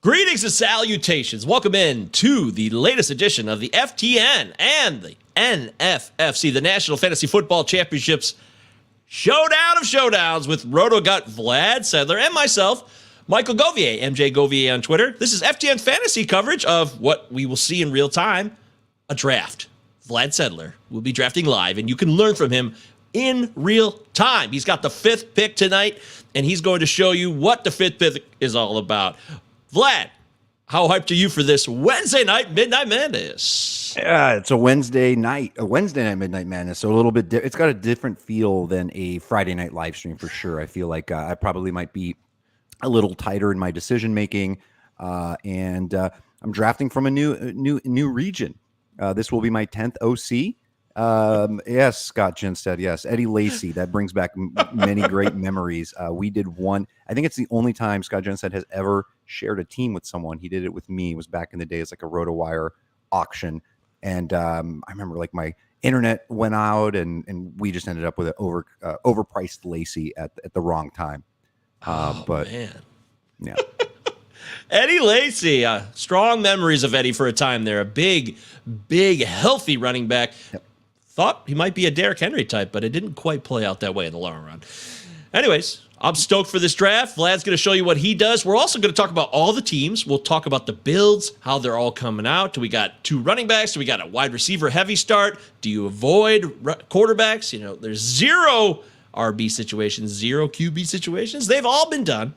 Greetings and salutations. Welcome in to the latest edition of the FTN and the NFFC, the National Fantasy Football Championships Showdown of Showdowns with RotoGut Vlad Sedler and myself, Michael Govier, MJ Govier on Twitter. This is FTN Fantasy coverage of what we will see in real time, a draft. Vlad Sedler will be drafting live, and you can learn from him in real time. He's got the fifth pick tonight, and he's going to show you what the fifth pick is all about. Vlad, how hyped are you for this Wednesday night Midnight Madness? Yeah, it's a Wednesday night Midnight Madness. So a little bit, it's got a different feel than a Friday night live stream for sure. I feel like I probably might be a little tighter in my decision making, and I'm drafting from a new region. This will be my 10th OC. Yes, Scott Jinstead. Yes, Eddie Lacy. That brings back many great memories. We did one. I think it's the only time Scott Jinstead has ever shared a team with someone. He did it with me. It was back in the days, like a RotoWire auction. And I remember like my internet went out, and we just ended up with an overpriced Lacy at the wrong time. But man, yeah. Eddie Lacy, strong memories of Eddie for a time there. A big, healthy running back. Yep. Thought he might be a Derrick Henry type, but it didn't quite play out that way in the long run. Anyways, I'm stoked for this draft. Vlad's going to show you what he does. We're also going to talk about all the teams. We'll talk about the builds, how they're all coming out. Do we got two running backs? Do we got a wide receiver heavy start? Do you avoid quarterbacks? You know, there's zero RB situations, zero QB situations. They've all been done.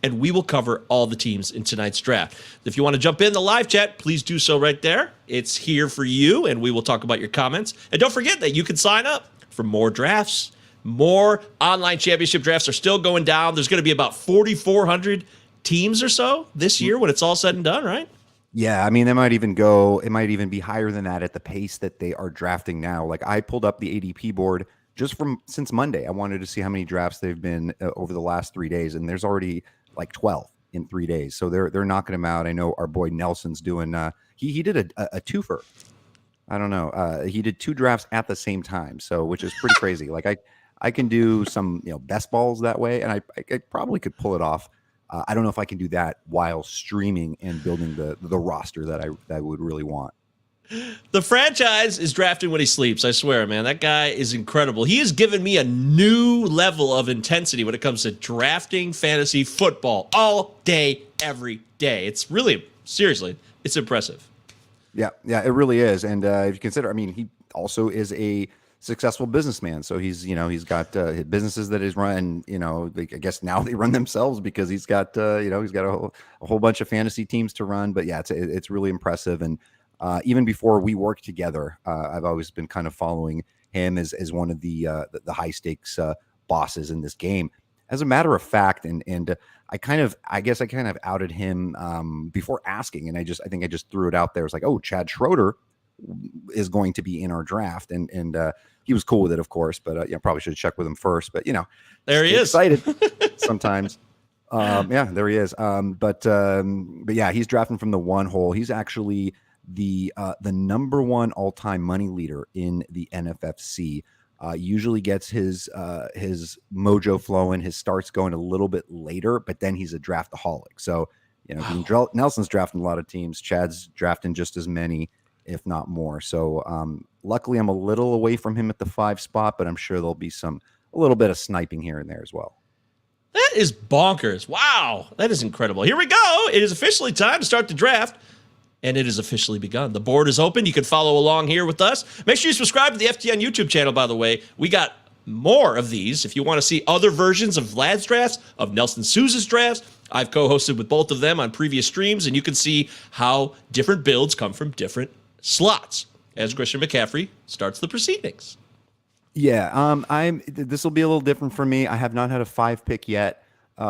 And we will cover all the teams in tonight's draft. If you want to jump in the live chat, please do so right there. It's here for you, and we will talk about your comments. And don't forget that you can sign up for more drafts. More online championship drafts are still going down. There's going to be about 4,400 teams or so this year when it's all said and done, right? Yeah, I mean, it might even be higher than that at the pace that they are drafting now. Like, I pulled up the ADP board just since Monday. I wanted to see how many drafts they've been over the last 3 days, and there's already like 12 in 3 days. So they're knocking them out. I know our boy Nelson's doing, he did a twofer. I don't know. He did 2 drafts at the same time. So, which is pretty crazy. Like I can do some, best balls that way. And I probably could pull it off. I don't know if I can do that while streaming and building the roster that I would really want. The franchise is drafting when he sleeps. I swear, man, that guy is incredible. He has given me a new level of intensity when it comes to drafting fantasy football all day, every day. It's really, seriously, it's impressive. Yeah, it really is. And if you consider, I mean, he also is a successful businessman. So he's got businesses that he's run. I guess now they run themselves because he's got a whole bunch of fantasy teams to run. But yeah, it's really impressive. And even before we worked together, I've always been kind of following him as one of the high stakes bosses in this game. As a matter of fact, and I guess I kind of outed him before asking, and I think I just threw it out there. It's like, oh, Chad Schroeder is going to be in our draft, and he was cool with it, of course. But probably should have checked with him first. But there he is. Excited sometimes. Yeah, there he is. But yeah, he's drafting from the one hole. He's actually the number one all-time money leader in the NFFC. Usually gets his mojo flowing, his starts going a little bit later, but then he's a draftaholic. So Nelson's drafting a lot of teams. Chad's drafting just as many, if not more. So luckily I'm a little away from him at the 5 spot, but I'm sure there'll be a little bit of sniping here and there as well. That is bonkers. Wow, that is incredible. Here we go. It is officially time to start the draft. And it has officially begun. The board is open. You can follow along here with us. Make sure you subscribe to the FTN YouTube channel, by the way. We got more of these. If you want to see other versions of Vlad's drafts, of Nelson Sousa's drafts, I've co-hosted with both of them on previous streams, and you can see how different builds come from different slots. As Christian McCaffrey starts the proceedings. Yeah, this will be a little different for me. I have not had a 5 pick yet.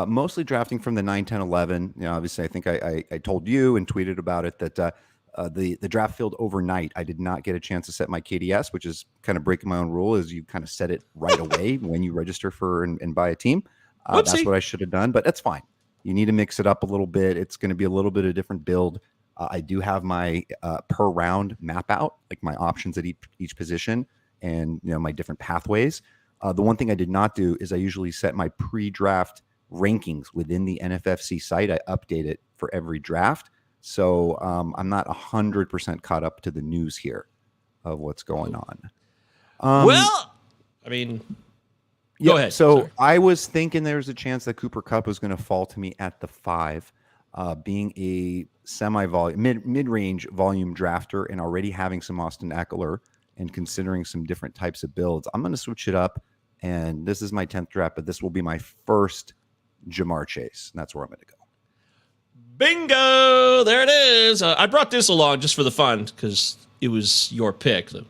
Mostly drafting from the 9, 10, 11. Obviously, I think I told you and tweeted about it that the draft filled overnight. I did not get a chance to set my KDS, which is kind of breaking my own rule, is you kind of set it right away when you register for and buy a team. That's what I should have done, but that's fine. You need to mix it up a little bit. It's going to be a little bit of a different build. I do have my per round map out, like my options at each position and my different pathways. The one thing I did not do is I usually set my pre-draft rankings within the NFFC site. I update it for every draft. So I'm not 100% caught up to the news here of what's going on. Well, I mean, go ahead. So Sorry. I was thinking there's a chance that Cooper Kupp was going to fall to me at the 5, being a semi-volume, mid-range volume drafter, and already having some Austin Eckler and considering some different types of builds. I'm going to switch it up, and this is my 10th draft, but this will be my first Jamar Chase, and that's where I'm going to go. Bingo! There it is. I brought this along just for the fun because it was your pick. Pow!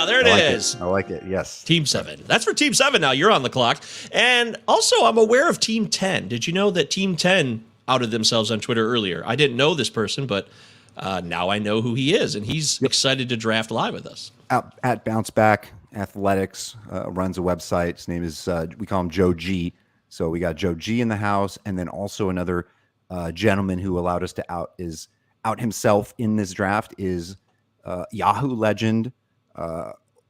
There it is. I like it. Yes. Team 7. That's for Team 7 now. You're on the clock. And also, I'm aware of Team 10. Did you know that Team 10 outed themselves on Twitter earlier? I didn't know this person, but now I know who he is, and he's excited to draft live with us. At Bounce Back Athletics runs a website. His name is, we call him Joe G. So we got Joe G in the house, and then also another gentleman who allowed us to out himself in this draft is Yahoo legend,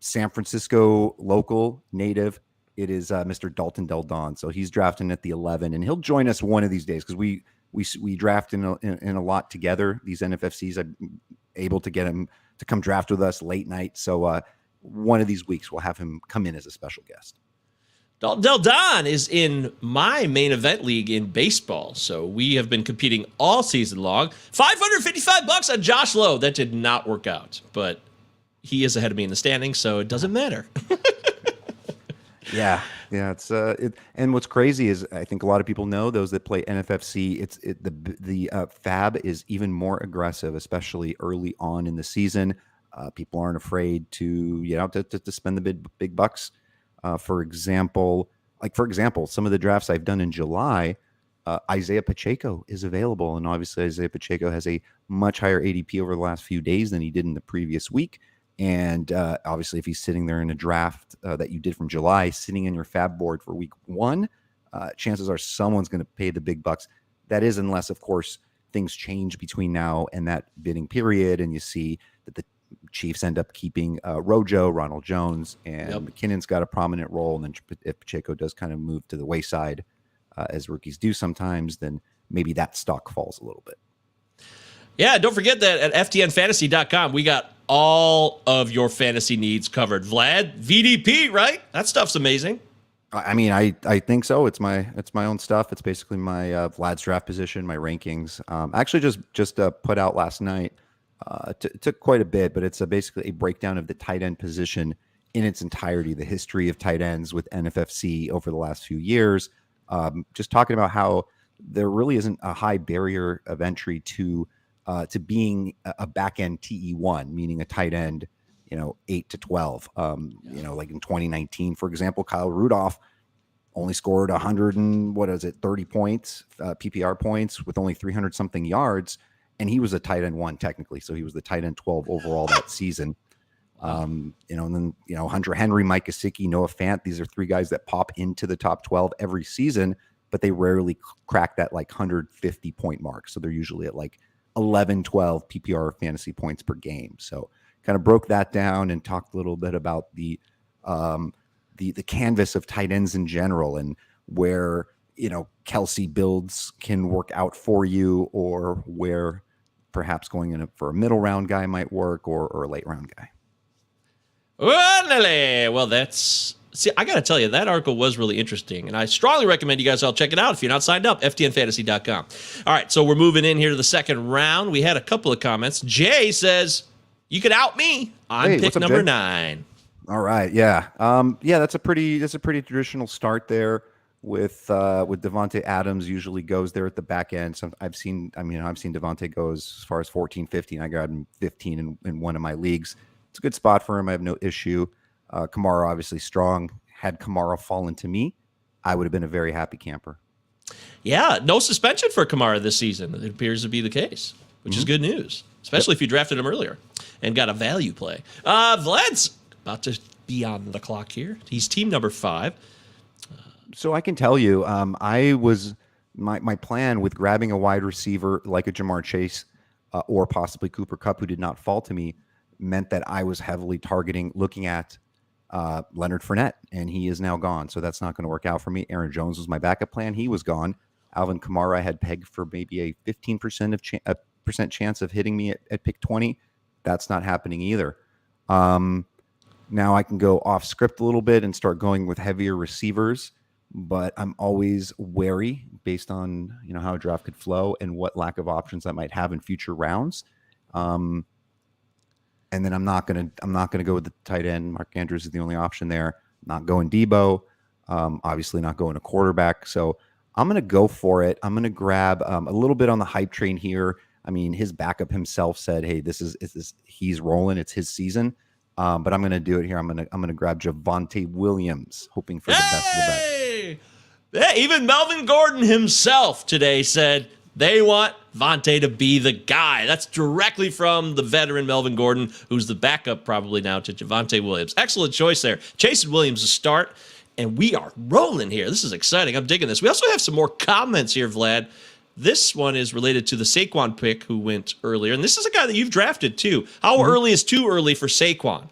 San Francisco local native. It is Mr. Dalton Del Don. So he's drafting at the 11, and he'll join us one of these days because we draft in a lot together. These NFFCs, I'm able to get him to come draft with us late night. So one of these weeks we'll have him come in as a special guest. Del Don is in my main event league in baseball, so we have been competing all season long. $555 on Josh Lowe. That did not work out, but he is ahead of me in the standings, so it doesn't matter. Yeah. It's and what's crazy is I think a lot of people know, those that play NFFC. The fab is even more aggressive, especially early on in the season. People aren't afraid to spend the big bucks. For example, some of the drafts I've done in July, Isaiah Pacheco is available, and obviously Isaiah Pacheco has a much higher ADP over the last few days than he did in the previous week. And obviously, if he's sitting there in a draft that you did from July, sitting in your fab board for week 1, chances are someone's going to pay the big bucks. That is, unless, of course, things change between now and that bidding period, and you see that the Chiefs end up keeping Rojo, Ronald Jones, and McKinnon's got a prominent role. And then if Pacheco does kind of move to the wayside, as rookies do sometimes, then maybe that stock falls a little bit. Yeah, don't forget that at FTNFantasy.com, we got all of your fantasy needs covered. Vlad, VDP, right? That stuff's amazing. I mean, I think so. It's my own stuff. It's basically my Vlad's draft position, my rankings. Actually, just put out last night. It took quite a bit, but it's basically a breakdown of the tight end position in its entirety, the history of tight ends with NFFC over the last few years. Just talking about how there really isn't a high barrier of entry to being a back end TE1, meaning a tight end, 8 to 12. Like in 2019, for example, Kyle Rudolph only scored 30 points, PPR points with only 300 something yards. And he was a tight end 1 technically. So he was the tight end 12 overall that season. And then, Hunter Henry, Mike Gesicki, Noah Fant, these are 3 guys that pop into the top 12 every season, but they rarely crack that 150 point mark. So they're usually at 11, 12 PPR fantasy points per game. So kind of broke that down and talked a little bit about the canvas of tight ends in general and where, Kelsey builds can work out for you, or where perhaps going in for a middle round guy might work, or a late round guy. Well, I got to tell you, that article was really interesting, and I strongly recommend you guys all check it out if you're not signed up, ftnfantasy.com. All right, so we're moving in here to the second round. We had a couple of comments. Jay says, you could out me. I'm pick number 9. All right, yeah. That's a pretty traditional start there with Devontae Adams. Usually goes there at the back end. I've seen Devontae go as far as 14, 15. I got him 15 in one of my leagues. It's a good spot for him. I have no issue. Kamara obviously strong. Had Kamara fallen to me, I would have been a very happy camper. Yeah, no suspension for Kamara this season. It appears to be the case, which is good news, especially if you drafted him earlier and got a value play. Vlad's about to be on the clock here. He's team number 5. So I can tell you, my plan with grabbing a wide receiver like a Jamar Chase or possibly Cooper Kupp, who did not fall to me, meant that I was heavily looking at Leonard Fournette, and he is now gone. So that's not going to work out for me. Aaron Jones was my backup plan. He was gone. Alvin Kamara I had pegged for maybe a 15% percent chance of hitting me at pick 20. That's not happening either. Now I can go off script a little bit and start going with heavier receivers, but I'm always wary based on, how a draft could flow and what lack of options I might have in future rounds. And then I'm not gonna go with the tight end. Mark Andrews is the only option there. Not going Debo. Obviously not going a quarterback. So I'm gonna go for it. I'm gonna grab a little bit on the hype train here. I mean, his backup himself said, "Hey, he's rolling. It's his season." But I'm gonna do it here. I'm gonna grab Javonte Williams, hoping for the best of the best. Yeah, even Melvin Gordon himself today said they want Vontae to be the guy. That's directly from the veteran Melvin Gordon, who's the backup probably now to Javonte Williams. Excellent choice there. Jason Williams to start, and we are rolling here. This is exciting. I'm digging this. We also have some more comments here, Vlad. This one is related to the Saquon pick who went earlier, and this is a guy that you've drafted too. How early is too early for Saquon?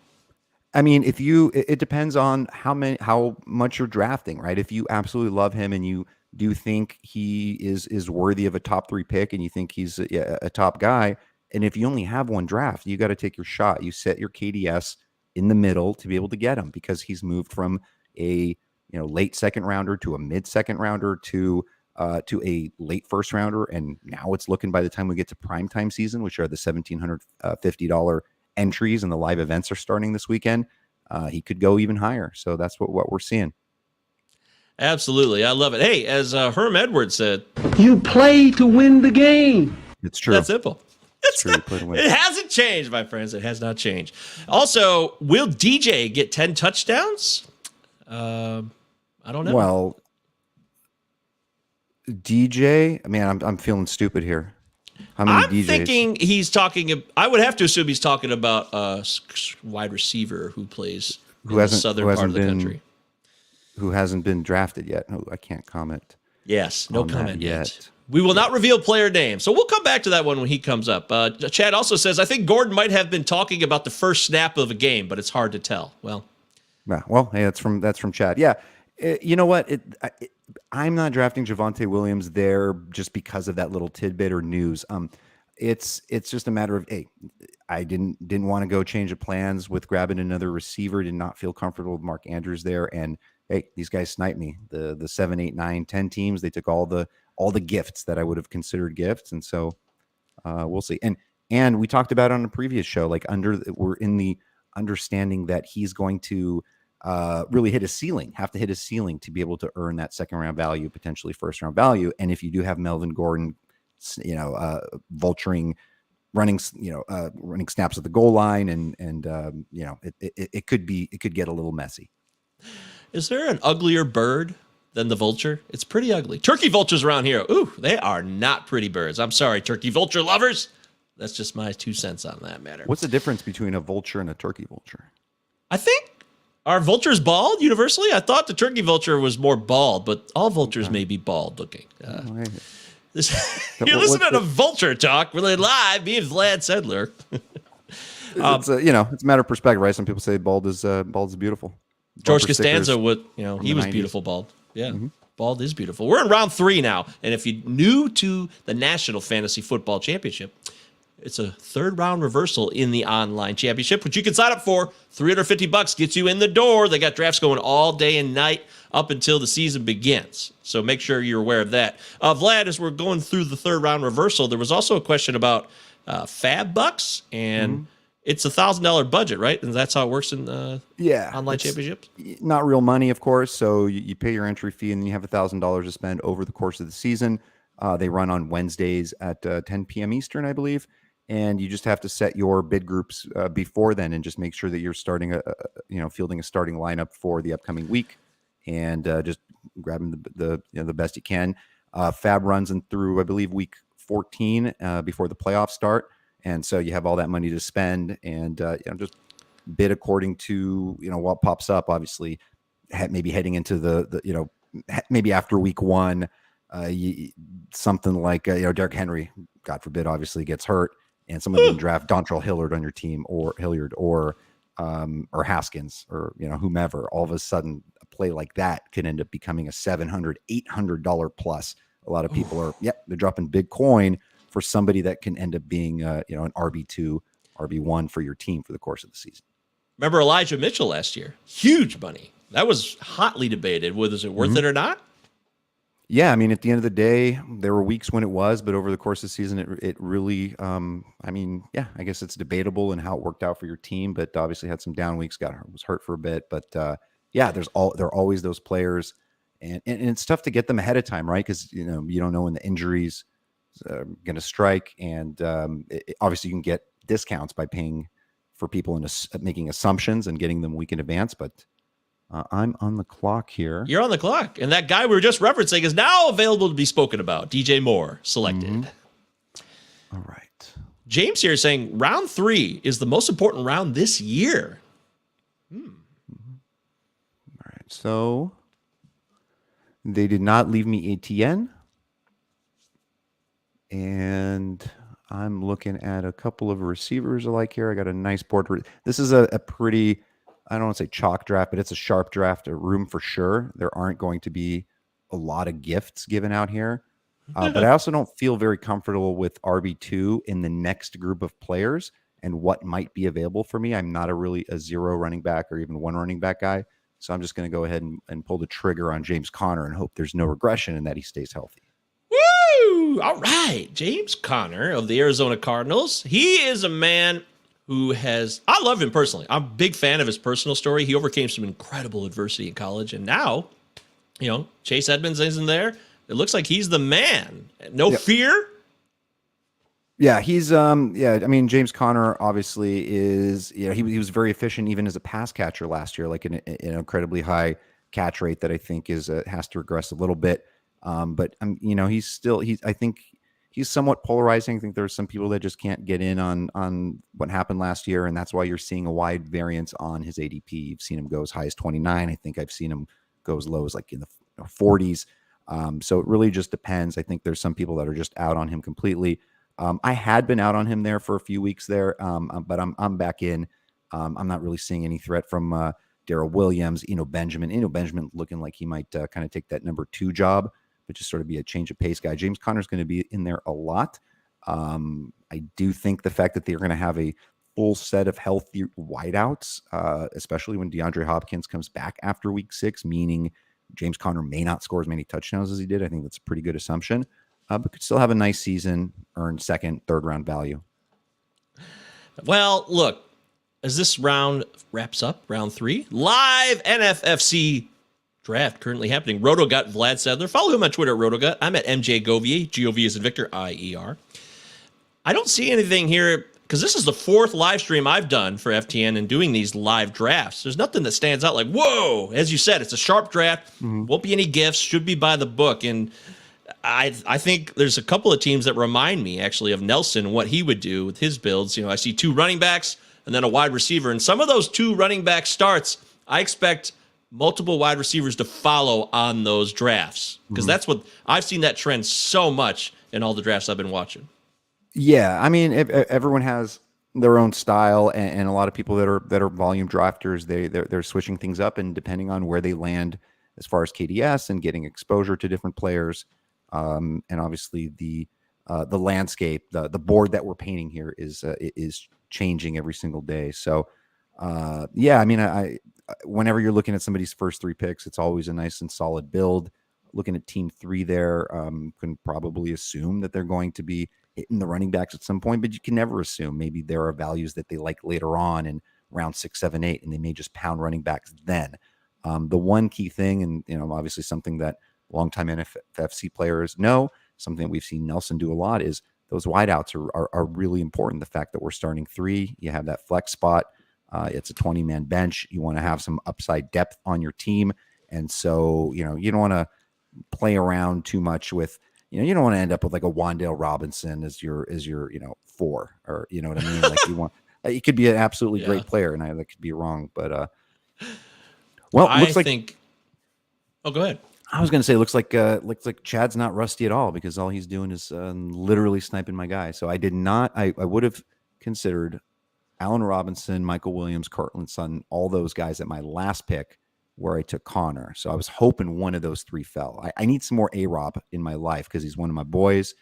I mean, it depends on how much you're drafting, right? If you absolutely love him and you do think he is worthy of a top 3 pick and you think he's a top guy, and if you only have one draft, you got to take your shot. You set your KDS in the middle to be able to get him because he's moved from a late second rounder to a mid second rounder to a late first rounder, and now it's looking by the time we get to primetime season, which are the $1,750 entries and the live events are starting this weekend, he could go even higher. So that's what we're seeing. Absolutely. I love it. Hey, as Herm Edwards said, you play to win the game. It's true. That's simple. It's true. It hasn't changed, my friends. It has not changed. Also, will DJ get 10 touchdowns? I don't know. Well, DJ, I mean, I'm feeling stupid here. How many I'm DJs? thinking he's talking. I would have to assume he's talking about a wide receiver who plays in the southern part of the country. Who hasn't been drafted yet. Oh, I can't comment. Yes, no comment yet. We will not reveal player names. So we'll come back to that one when he comes up. Chad also says, I think Gordon might have been talking about the first snap of a game, but it's hard to tell. Well, hey, that's from Chad. Yeah. You know what? I'm not drafting Javonte Williams there just because of that little tidbit or news. It's just a matter of, hey, I didn't want to go change of plans with grabbing another receiver. Did not feel comfortable with Mark Andrews there. And hey, these guys sniped me. The 7, 8, 9, 10 teams, they took all the gifts that I would have considered gifts. And so we'll see. And we talked about on a previous show, like we're in the understanding that he's going to really have to hit his ceiling to be able to earn that second round value, potentially first round value. And if you do have Melvin Gordon, vulturing, running snaps at the goal line, and it could get a little messy. Is there an uglier bird than the vulture? It's pretty ugly. Turkey vultures around here. Ooh, they are not pretty birds. I'm sorry, turkey vulture lovers. That's just my 2 cents on that matter. What's the difference between a vulture and a turkey vulture? I think, are vultures bald universally? I thought the turkey vulture was more bald, but all vultures may be bald looking. You're listening to Vulture Talk, really live, me and Vlad Sedler. It's a matter of perspective, right? Some people say bald is beautiful. George Costanza he was 90s. Beautiful bald. Yeah, bald is beautiful. We're in round 3 now, and if you're new to the National Fantasy Football Championship, it's a 3rd round reversal in the online championship, which you can sign up for. $350 gets you in the door. They got drafts going all day and night up until the season begins. So make sure you're aware of that. Vlad, as we're going through the 3rd round reversal, there was also a question about Fab Bucks, and it's $1,000 budget, right? And that's how it works in online championships? Not real money, of course. So you pay your entry fee, and then you have $1,000 to spend over the course of the season. They run on Wednesdays at 10 p.m. Eastern, I believe. And you just have to set your bid groups before then, and just make sure that you're starting fielding a starting lineup for the upcoming week, and just grabbing the best you can. Fab runs through, I believe, week 14 before the playoffs start, and so you have all that money to spend, and just bid according to what pops up. Obviously, maybe heading into maybe after week 1, something like Derrick Henry, God forbid, obviously gets hurt. And someone didn't draft Dontrell Hilliard on your team, or or Haskins or, whomever, all of a sudden a play like that could end up becoming a $700, $800 plus. A lot of people they're dropping big coin for somebody that can end up being, an RB2, RB1 for your team for the course of the season. Remember Elijah Mitchell last year? Huge money. That was hotly debated. Was it worth it or not? Yeah, I mean, at the end of the day, there were weeks when it was, but over the course of the season, it really, I guess it's debatable in how it worked out for your team, but obviously had some down weeks, was hurt for a bit, but there are always those players, and it's tough to get them ahead of time, right? Because you don't know when the injuries going to strike, and obviously you can get discounts by paying for people and making assumptions and getting them a week in advance, but. I'm on the clock here. You're on the clock. And that guy we were just referencing is now available to be spoken about. DJ Moore selected. All right. James here is saying round 3 is the most important round this year. All right. So they did not leave me ATN. And I'm looking at a couple of receivers I like here. I got a nice board. This is a pretty... I don't want to say chalk draft, but it's a sharp draft, a room for sure. There aren't going to be a lot of gifts given out here. But I also don't feel very comfortable with RB2 in the next group of players and what might be available for me. I'm not a 0 running back or even 1 running back guy. So I'm just going to go ahead and pull the trigger on James Conner and hope there's no regression and that he stays healthy. Woo! All right. James Conner of the Arizona Cardinals. He is a man I love him personally. I'm a big fan of his personal story. He overcame some incredible adversity in college. And now, Chase Edmonds isn't there. It looks like he's the man. No fear. Yeah, he's, James Conner obviously is, he was very efficient even as a pass catcher last year, like an incredibly high catch rate that I think has to regress a little bit. But I think he's somewhat polarizing. I think there's some people that just can't get in on what happened last year, and that's why you're seeing a wide variance on his ADP. You've seen him go as high as 29. I think I've seen him go as low as like in the 40s. So it really just depends. I think there's some people that are just out on him completely. I had been out on him there for a few weeks there, but I'm back in. I'm not really seeing any threat from Darrell Williams, Benjamin. Benjamin looking like he might kind of take that number 2 job, but just sort of be a change of pace guy. James Conner's going to be in there a lot. I do think the fact that they're going to have a full set of healthy wideouts, especially when DeAndre Hopkins comes back after week 6, meaning James Conner may not score as many touchdowns as he did. I think that's a pretty good assumption, but could still have a nice season, earn 2nd, 3rd round value. Well, look, as this round wraps up, round 3, live NFFC draft currently happening. RotoGut, Vlad Sedler. Follow him on Twitter at RotoGut. I'm at MJ Govier. Govier is in Victor, IER. I don't see anything here because this is the 4th live stream I've done for FTN and doing these live drafts. There's nothing that stands out like, whoa, as you said, it's a sharp draft. Won't be any gifts, should be by the book. And I think there's a couple of teams that remind me actually of Nelson, what he would do with his builds. I see 2 running backs and then a wide receiver. And some of those 2 running back starts, I expect multiple wide receivers to follow on those drafts because that's what I've seen that trend so much in all the drafts I've been watching. Yeah, I mean, everyone has their own style, and a lot of people that are volume drafters, they're switching things up, and depending on where they land as far as KDS and getting exposure to different players, and obviously the landscape, the board that we're painting here is changing every single day. So, I mean, whenever you're looking at somebody's first 3 picks, it's always a nice and solid build. Looking at team 3 there, can probably assume that they're going to be hitting the running backs at some point, but you can never assume. Maybe there are values that they like later on in round 6, 7, 8, and they may just pound running backs then. The one key thing, and obviously something that longtime NFFC players know, something that we've seen Nelson do a lot, is those wideouts are really important. The fact that we're starting 3, you have that flex spot. It's a 20-man bench. You want to have some upside depth on your team. And so, you don't want to play around too much with, you don't want to end up with like a Wan'Dale Robinson as your 4, or, you know what I mean? Like you want, he could be an absolutely great player, and that could be wrong, but, well, I looks like, think, oh, go ahead. I was going to say, looks like Chad's not rusty at all, because all he's doing is literally sniping my guy. So I would have considered Allen Robinson, Michael Williams, Cortland Sutton, all those guys at my last pick where I took Connor. So I was hoping one of those three fell. I need some more A-Rob in my life because he's one of my boys,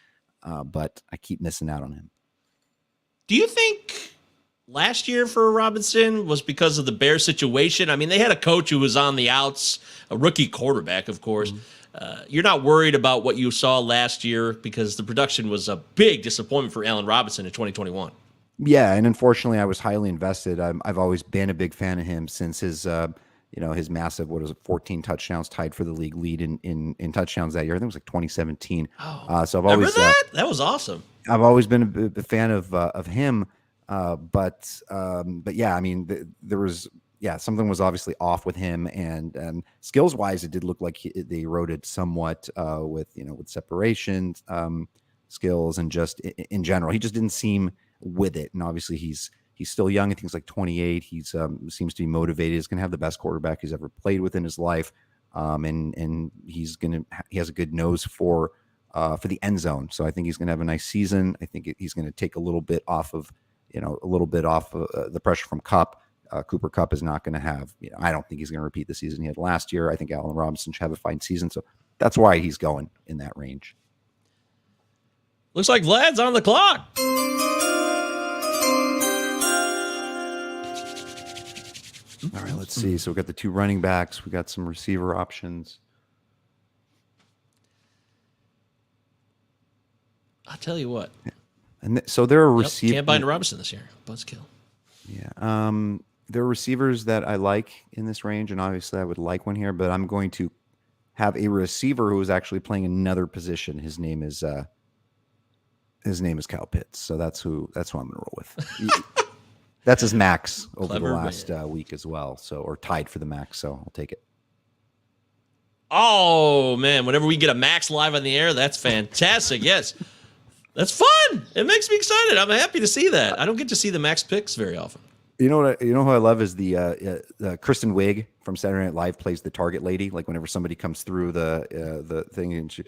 but I keep missing out on him. Do you think last year for Robinson was because of the Bears situation? I mean, they had a coach who was on the outs, a rookie quarterback, of course. You're not worried about what you saw last year because the production was a big disappointment for Allen Robinson in 2021. Yeah, and unfortunately, I was highly invested. I've always been a big fan of him since his his massive, 14 touchdowns, tied for the league lead in touchdowns that year. I think it was like 2017. So I've always that was awesome. I've always been a fan of him. But yeah, I mean, there was something was obviously off with him, and skills wise, it did look like they eroded somewhat with separation skills and just in general, he just didn't seem with it. And obviously, he's still young. I think he's like 28. He's seems to be motivated. He's going to have the best quarterback he's ever played with in his life, and he has a good nose for the end zone. So I think he's going to have a nice season. I think he's going to take a little bit off of the pressure from Kupp. Cooper Kupp is not going to have, I don't think he's going to repeat the season he had last year. I think Allen Robinson should have a fine season. So that's why he's going in that range. Looks like Vlad's on the clock. All right, let's see. So we got the two running backs. We got some receiver options. I'll tell you what. And so there are receivers. Can't buy into Robinson this year. Buzzkill. Yeah. There are receivers that I like in this range, and obviously I would like one here, but I'm going to have a receiver who is actually playing another position. His name is Kyle Pitts. So that's who I'm going to roll with. That's his max over Clever the last week as well. So, or tied for the max. So I'll take it. Oh man, whenever we get a max live on the air, that's fantastic. Yes. That's fun. It makes me excited. I'm happy to see that. I don't get to see the max picks very often. You know who I love is the Kristen Wiig from Saturday Night Live plays the target lady. Like whenever somebody comes through the thing and she,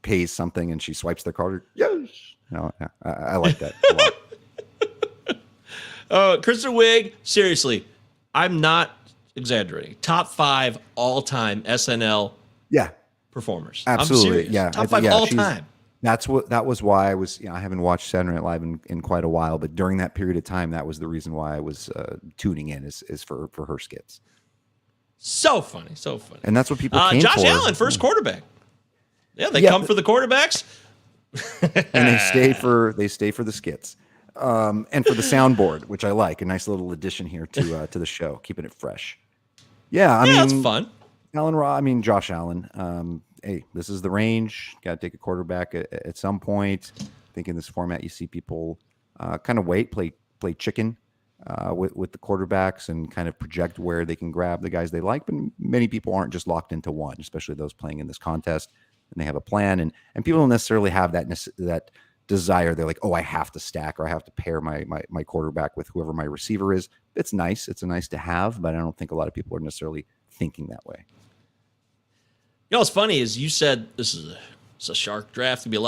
pays something and she swipes their card. Yes. No, I like that a lot. Kristen Wiig, seriously, I'm not exaggerating. Top 5 all-time SNL performers. Absolutely. I'm serious. Yeah. Top 5 all-time. That was why I was, I haven't watched Saturday Night Live in quite a while, but during that period of time, that was the reason why I was tuning in is for her skits. So funny. And that's what people came Josh for. Allen, first quarterback. Yeah, they come for the quarterbacks. And they stay for the skits. And for the soundboard, which I like, a nice little addition here to the show, keeping it fresh. Yeah, I mean, that's fun. Josh Allen. Hey, this is the range. Got to take a quarterback at some point. I think in this format, you see people kind of play chicken with the quarterbacks and kind of project where they can grab the guys they like. But many people aren't just locked into one, especially those playing in this contest, and they have a plan. And people don't necessarily have that desire. They're like, oh, I have to stack or I have to pair my quarterback with whoever my receiver is. It's nice. It's a nice to have, but I don't think a lot of people are necessarily thinking that way. What's funny is you said it's a shark draft. There'll be a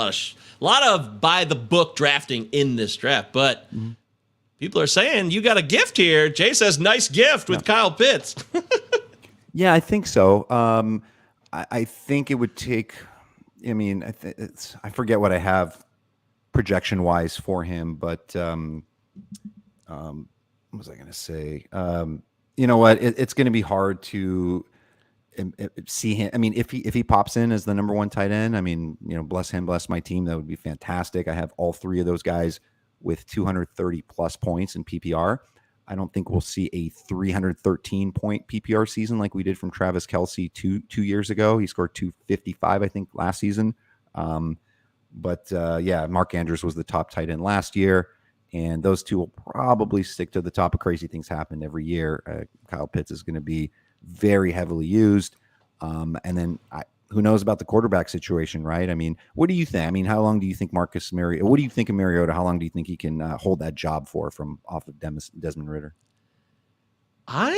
lot of by the book drafting in this draft, but people are saying you got a gift here. Jay says nice gift with Kyle Pitts. Yeah, I think so. I think it would take. I mean, I forget what I have projection wise for him, but what was I going to say? You know what? It's going to be hard to see him. I mean, if he pops in as the number 1 tight end, I mean, bless him, bless my team. That would be fantastic. I have all 3 of those guys with 230 plus points in PPR. I don't think we'll see a 313 point PPR season like we did from Travis Kelce two years ago. He scored 255, I think, last season. But Mark Andrews was the top tight end last year, and those two will probably stick to the top of crazy things happen every year. Kyle Pitts is going to be very heavily used. And then who knows about the quarterback situation, right? I mean, what do you think? I mean, how long do you think what do you think of Mariota? How long do you think he can hold that job from off of Desmond Ridder? I'm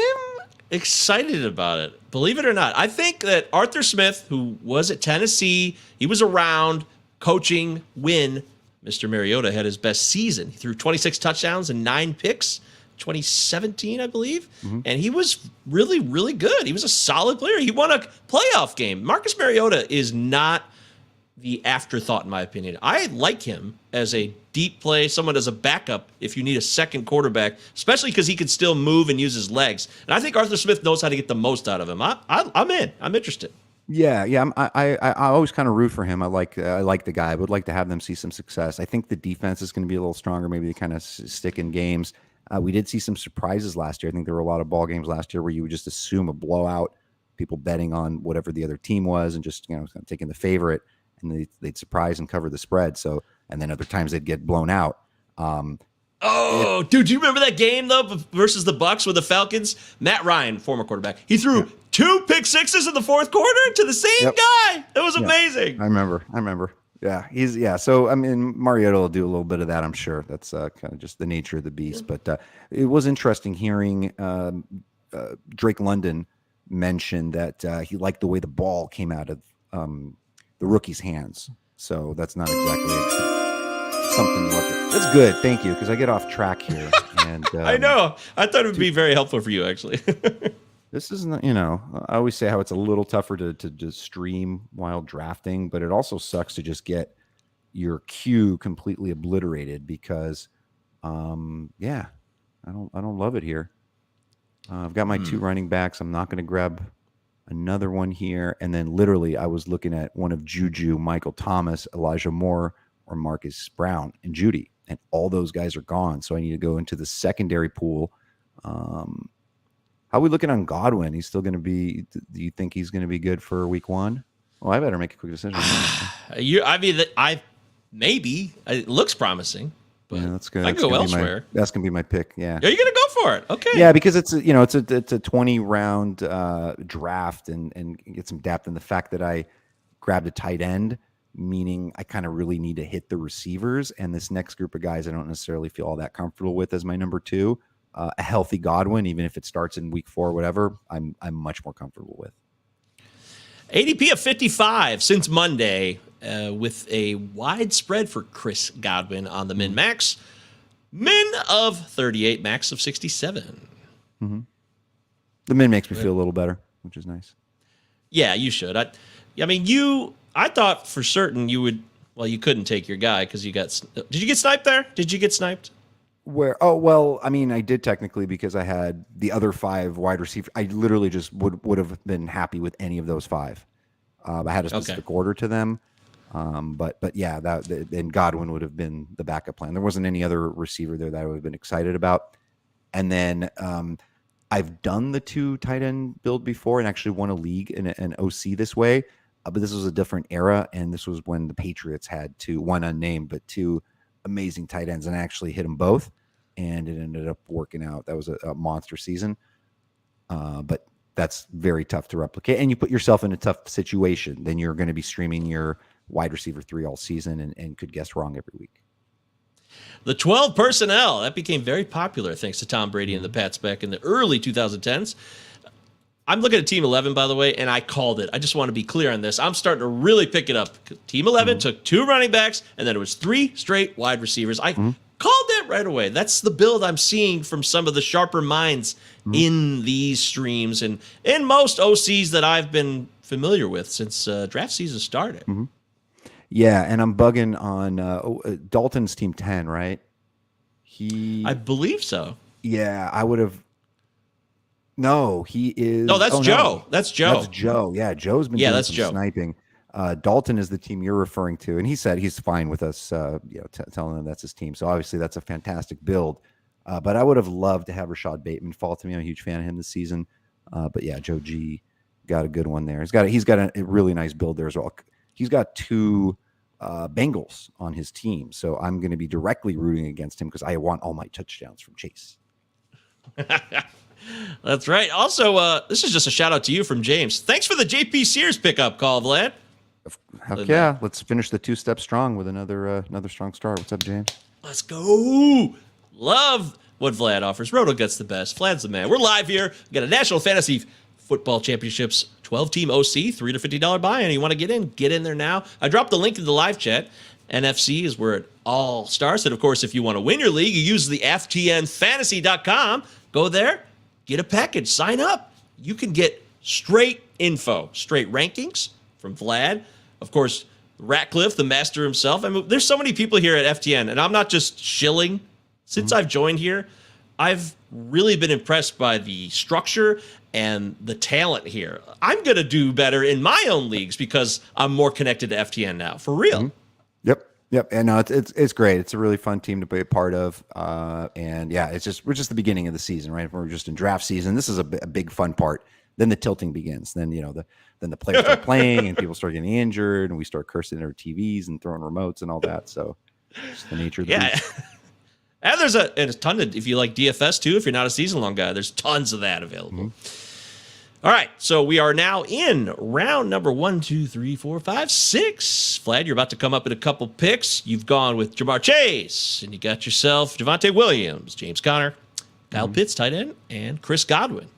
excited about it. Believe it or not. I think that Arthur Smith, who was at Tennessee, he was around coaching, Mr. Mariota had his best season. He threw 26 touchdowns and 9 picks, 2017, I believe. And he was really, really good. He was a solid player. He won a playoff game. Marcus Mariota is not the afterthought, in my opinion. I like him as a deep play, someone as a backup if you need a second quarterback, especially because he can still move and use his legs. And I think Arthur Smith knows how to get the most out of him. I'm in. I'm interested. Yeah. I always kind of root for him. I like the guy. I would like to have them see some success. I think the defense is going to be a little stronger. Maybe they kind of stick in games. We did see some surprises last year. I think there were a lot of ball games last year where you would just assume a blowout, people betting on whatever the other team was and just, taking the favorite, and they'd surprise and cover the spread. So, and then other times they'd get blown out. Dude, do you remember that game though versus the Bucs with the Falcons? Matt Ryan, former quarterback, he threw 2 pick sixes in the fourth quarter to the same guy. It was amazing. I remember. Yeah, So I mean, Mariota will do a little bit of that, I'm sure. That's kind of just the nature of the beast. But it was interesting hearing Drake London mention that he liked the way the ball came out of the rookie's hands. So that's not exactly something to look at. That's good, thank you, because I get off track here. And I know. I thought it would be very helpful for you, actually. This isn't, I always say how it's a little tougher to stream while drafting, but it also sucks to just get your queue completely obliterated because, I don't love it here. I've got my 2 running backs. I'm not going to grab another one here. And then literally I was looking at one of Juju, Michael Thomas, Elijah Moore, or Marcus Brown and Judy, and all those guys are gone. So I need to go into the secondary pool. How are we looking on Godwin? He's still going to be. Do you think he's going to be good for week 1? Well, I better make a quick decision. Maybe it looks promising. But yeah, that's good. I go elsewhere. That's going to be my pick. Yeah. Are you going to go for it? Okay. Yeah, because it's a 20-round draft and get some depth. And the fact that I grabbed a tight end, meaning I kind of really need to hit the receivers. And this next group of guys, I don't necessarily feel all that comfortable with as my number 2. A healthy Godwin, even if it starts in week 4 or whatever, I'm much more comfortable with. ADP of 55 since Monday, with a wide spread for Chris Godwin on the min-max. Min of 38, max of 67. Mm-hmm. The min makes me feel a little better, which is nice. Yeah, you should. I thought for certain you would. Well, you couldn't take your guy because you got. Did you get sniped there? Did you get sniped? Where? Oh, well, I mean, I did technically because I had the other 5 wide receivers. I literally just would have been happy with any of those 5. I had a specific order to them. But yeah, and Godwin would have been the backup plan. There wasn't any other receiver there that I would have been excited about. And then I've done the 2 tight end build before and actually won a league in an OC this way. But this was a different era, and this was when the Patriots had 1 unnamed, but 2 amazing tight ends, and I actually hit them both, and it ended up working out. That was a monster season, but that's very tough to replicate, and you put yourself in a tough situation. Then you're going to be streaming your wide receiver 3 all season and could guess wrong every week. The 12 personnel, that became very popular thanks to Tom Brady and the Pats back in the early 2010s. I'm looking at Team 11, by the way, and I called it. I just want to be clear on this. I'm starting to really pick it up. Team 11 took 2 running backs, and then it was 3 straight wide receivers. I called it right away. That's the build I'm seeing from some of the sharper minds in these streams and in most OCs that I've been familiar with since draft season started. Yeah, and I'm bugging on Dalton's Team 10, right? I believe so. Yeah, I would have. No, he is. No, that's Joe. No. That's Joe. That's Joe. Yeah, Joe's been doing some sniping. Dalton is the team you're referring to, and he said he's fine with us, telling him that's his team. So obviously that's a fantastic build. But I would have loved to have Rashad Bateman fall to me. I'm a huge fan of him this season. But yeah, Joe G got a good one there. He's got a really nice build there as well. He's got 2 Bengals on his team, so I'm going to be directly rooting against him because I want all my touchdowns from Chase. That's right. Also, this is just a shout out to you from James. Thanks for the JP Sears pickup call, Vlad. Heck yeah. Let's finish the 2 step strong with another strong start. What's up, James? Let's go. Love what Vlad offers. RotoGut's the best. Vlad's the man. We're live here. We got a National Fantasy Football Championships 12-team OC, $3 to $50 buy-in. You want to get in there now. I dropped the link in the live chat. NFFC is where it all starts. And of course, if you want to win your league, you use the FTNFantasy.com. Go there, get a package, sign up. You can get straight info, straight rankings from Vlad. Of course, Ratcliffe, the master himself. I mean, there's so many people here at FTN, and I'm not just shilling. Since I've joined here, I've really been impressed by the structure and the talent here. I'm going to do better in my own leagues because I'm more connected to FTN now, for real. Yep. And no, it's great. It's a really fun team to be a part of. And yeah, we're just the beginning of the season, right? We're just in draft season. This is a big fun part. Then the tilting begins. Then, then the players start playing and people start getting injured and we start cursing at our TVs and throwing remotes and all that. So it's the nature of the beast. And there's a ton of, if you like DFS too, if you're not a season long guy, there's tons of that available. All right, so we are now in round number 1, 2, 3, 4, 5, 6. Vlad, you're about to come up with a couple picks. You've gone with Jamar Chase, and you got yourself Javonte Williams, James Conner, Kyle Pitts, tight end, and Chris Godwin.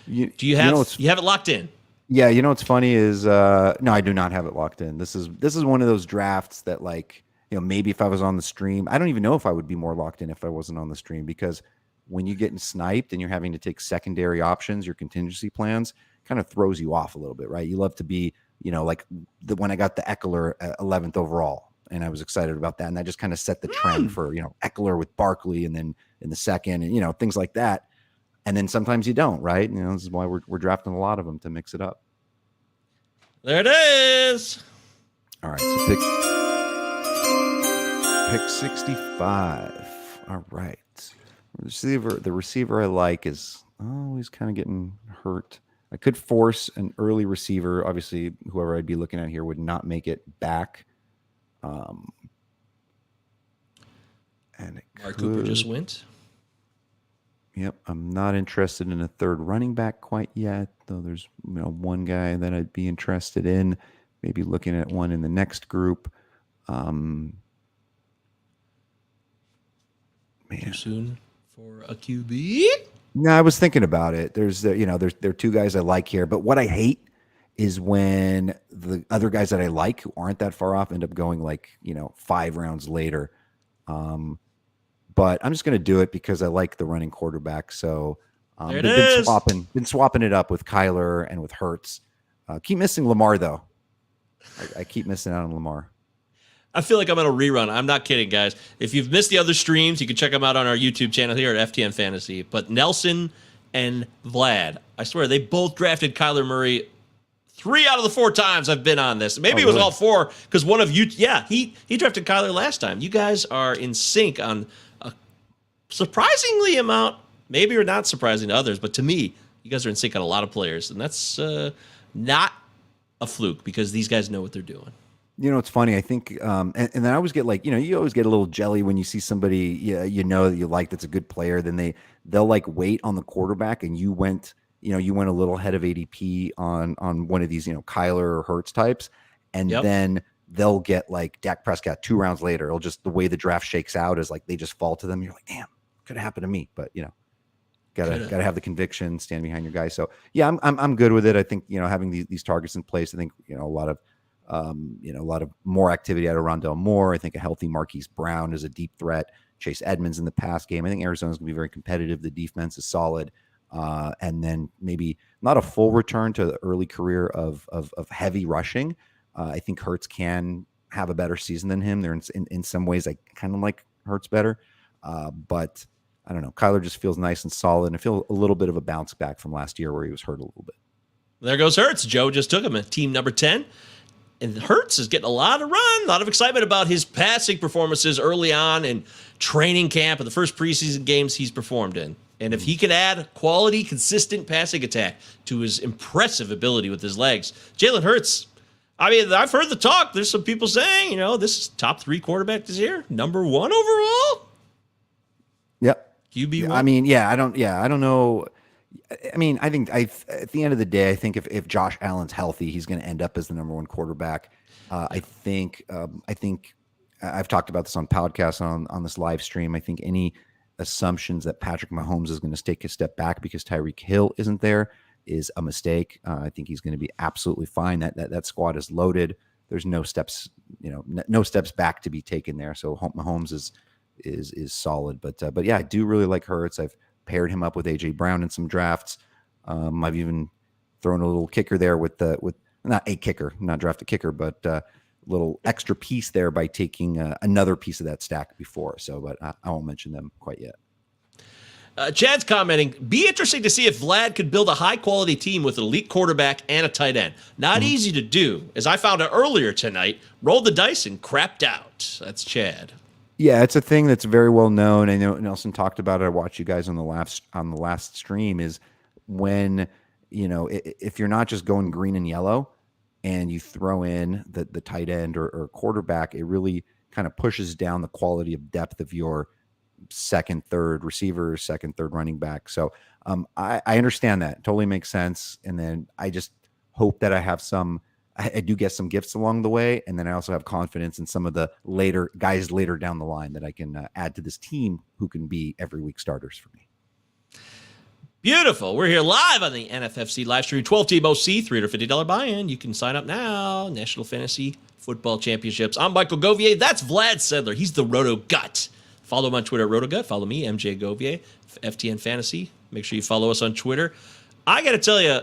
Do you have it locked in? Yeah, what's funny is no, I do not have it locked in. This is one of those drafts that maybe if I was on the stream, I don't even know if I would be more locked in if I wasn't on the stream, because when you're getting sniped and you're having to take secondary options, your contingency plans kind of throws you off a little bit, right? You love to be, when I got the Eckler 11th overall, and I was excited about that. And that just kind of set the trend for, Eckler with Barkley and then in the second and, things like that. And then sometimes you don't, right? This is why we're drafting a lot of them to mix it up. There it is. All right. So pick 65. All right. The receiver I like is always kind of getting hurt. I could force an early receiver. Obviously, whoever I'd be looking at here would not make it back. And Mark Cooper just went. Yep, I'm not interested in a third running back quite yet, though there's one guy that I'd be interested in. Maybe looking at one in the next group. Too soon for a QB? No, I was thinking about it. There are two guys I like here, but what I hate is when the other guys that I like who aren't that far off end up going 5 rounds later. But I'm just going to do it because I like the running quarterback. So been swapping it up with Kyler and with Hurts. Keep missing Lamar though. I keep missing out on Lamar. I feel like I'm on a rerun. I'm not kidding, guys. If you've missed the other streams, you can check them out on our YouTube channel here at FTN Fantasy. But Nelson and Vlad, I swear, they both drafted Kyler Murray 3 out of the 4 times I've been on this. Maybe it was all 4 because one of you, he drafted Kyler last time. You guys are in sync on a surprisingly amount, maybe or not surprising to others, but to me, you guys are in sync on a lot of players. And that's not a fluke because these guys know what they're doing. It's funny. I think, and then I always get you always get a little jelly when you see somebody that you like that's a good player. Then they'll wait on the quarterback, and you went a little ahead of ADP on one of these Kyler or Hurts types, and then they'll get Dak Prescott 2 rounds later. It'll just the way the draft shakes out is they just fall to them. You're like, damn, could have happened to me, but gotta have the conviction, stand behind your guy. So yeah, I'm good with it. I think having these targets in place. I think a lot of more activity out of Rondell Moore. I think a healthy Marquise Brown is a deep threat. Chase Edmonds in the pass game. I think Arizona's going to be very competitive. The defense is solid. And then maybe not a full return to the early career of heavy rushing. I think Hurts can have a better season than him. They're in some ways, I kind of like Hurts better. But I don't know. Kyler just feels nice and solid. And I feel a little bit of a bounce back from last year where he was hurt a little bit. There goes Hurts. Joe just took him at team number 10. And Hurts is getting a lot of run, a lot of excitement about his passing performances early on in training camp and the first preseason games he's performed in. And if he can add quality, consistent passing attack to his impressive ability with his legs, Jalen Hurts, I mean, I've heard the talk. There's some people saying, this is top 3 quarterback this year, number 1 overall. Yep. QB1. I mean, I don't know. I mean, I think at the end of the day, I think if Josh Allen's healthy, he's going to end up as the number 1 quarterback. I think I've talked about this on podcasts on this live stream. I think any assumptions that Patrick Mahomes is going to take a step back because Tyreek Hill isn't there is a mistake. I think he's going to be absolutely fine. That squad is loaded. there's no steps, no steps back to be taken there. So Mahomes is solid, but yeah, I do really like Hurts. I've paired him up with AJ Brown in some drafts. I've even thrown a little kicker there with not a kicker, not draft a kicker, but little extra piece there by taking another piece of that stack before. So, but I won't mention them quite yet. Chad's commenting, be interesting to see if Vlad could build a high-quality team with an elite quarterback and a tight end. Not easy to do. As I found out earlier tonight, rolled the dice and crapped out. That's Chad. Yeah, it's a thing that's very well known. I know Nelson talked about it. I watched you guys on the last stream, is when, if you're not just going green and yellow and you throw in the tight end or quarterback, it really kind of pushes down the quality of depth of your second, third receiver, second, third running back. So I understand that. Totally makes sense. And then I just hope that I do get some gifts along the way. And then I also have confidence in some of the guys later down the line that I can add to this team who can be every week starters for me. Beautiful. We're here live on the NFFC live stream, 12-team OC, $350 buy-in. You can sign up now. National Fantasy Football Championships. I'm Michael Govier. That's Vlad Sedler. He's the RotoGut. Follow him on Twitter at RotoGut. Follow me, MJ Govier, FTN Fantasy. Make sure you follow us on Twitter. I got to tell you,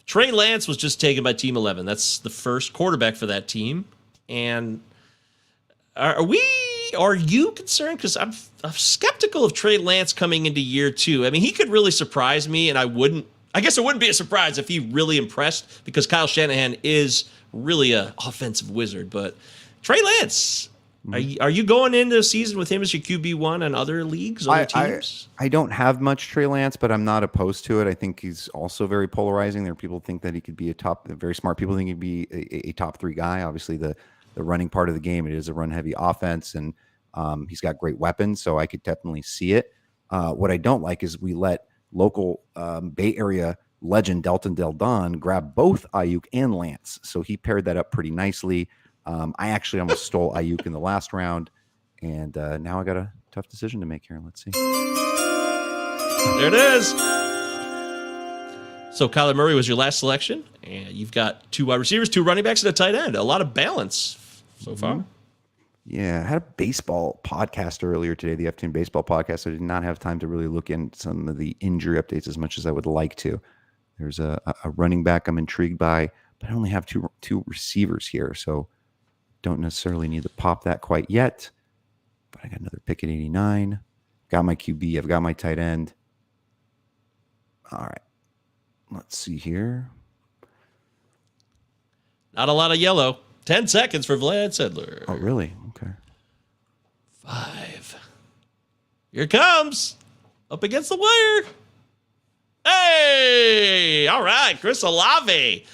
Trey Lance was just taken by Team 11. That's the first quarterback for that team. And are you concerned? Because I'm skeptical of Trey Lance coming into year 2. I mean, he could really surprise me, and I guess it wouldn't be a surprise if he really impressed, because Kyle Shanahan is really an offensive wizard. But Trey Lance, are you going into the season with him as your QB1 on other leagues, other teams? I don't have much Trey Lance, but I'm not opposed to it. I think he's also very polarizing. There are people who think that he could be very smart people think he'd be a top 3 guy. Obviously, the running part of the game, it is a run-heavy offense, and he's got great weapons, so I could definitely see it. What I don't like is we let local Bay Area legend Delton Del Don grab both Ayuk and Lance, so he paired that up pretty nicely. I actually almost stole Ayuk in the last round, and now I got a tough decision to make here. Let's see. There it is. So Kyler Murray was your last selection, and you've got 2 wide receivers, 2 running backs, and a tight end. A lot of balance so far. Yeah, I had a baseball podcast earlier today, the FTN baseball podcast. So I did not have time to really look into some of the injury updates as much as I would like to. There's a running back I'm intrigued by, but I only have two receivers here, so don't necessarily need to pop that quite yet. But I got another pick at 89. Got my QB. I've got my tight end. All right. Let's see here. Not a lot of yellow. 10 seconds for Vlad Sedler. Oh, really? Okay. 5. Here it comes. Up against the wire. Hey! All right, Chris Olave.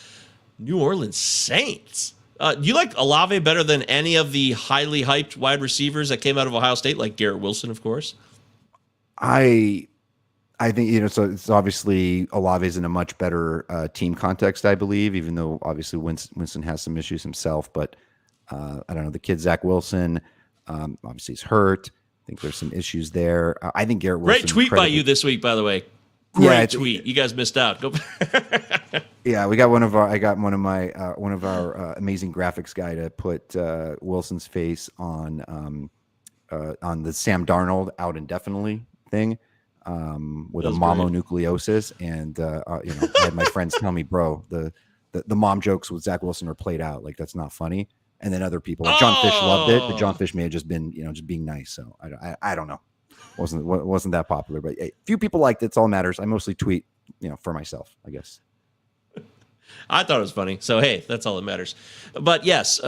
New Orleans Saints. Do you like Olave better than any of the highly hyped wide receivers that came out of Ohio State, like Garrett Wilson, of course? I think, so it's obviously Olave's in a much better team context, I believe, even though obviously Winston has some issues himself. But I don't know, the kid, Zach Wilson, obviously he's hurt. I think there's some issues there. I think Garrett Wilson. Great tweet by you this week, by the way. Great tweet. You guys missed out. Go. Yeah, I got one of our amazing graphics guy to put Wilson's face on the Sam Darnold out indefinitely thing with a mononucleosis, and I had my friends tell me, bro, the mom jokes with Zach Wilson are played out, like that's not funny. And then other people, like John Fish, loved it, but John Fish may have just been just being nice. So I don't know, wasn't that popular, but hey, few people liked it. It's all that matters. I mostly tweet for myself, I guess. I thought it was funny. So, hey, that's all that matters. But yes,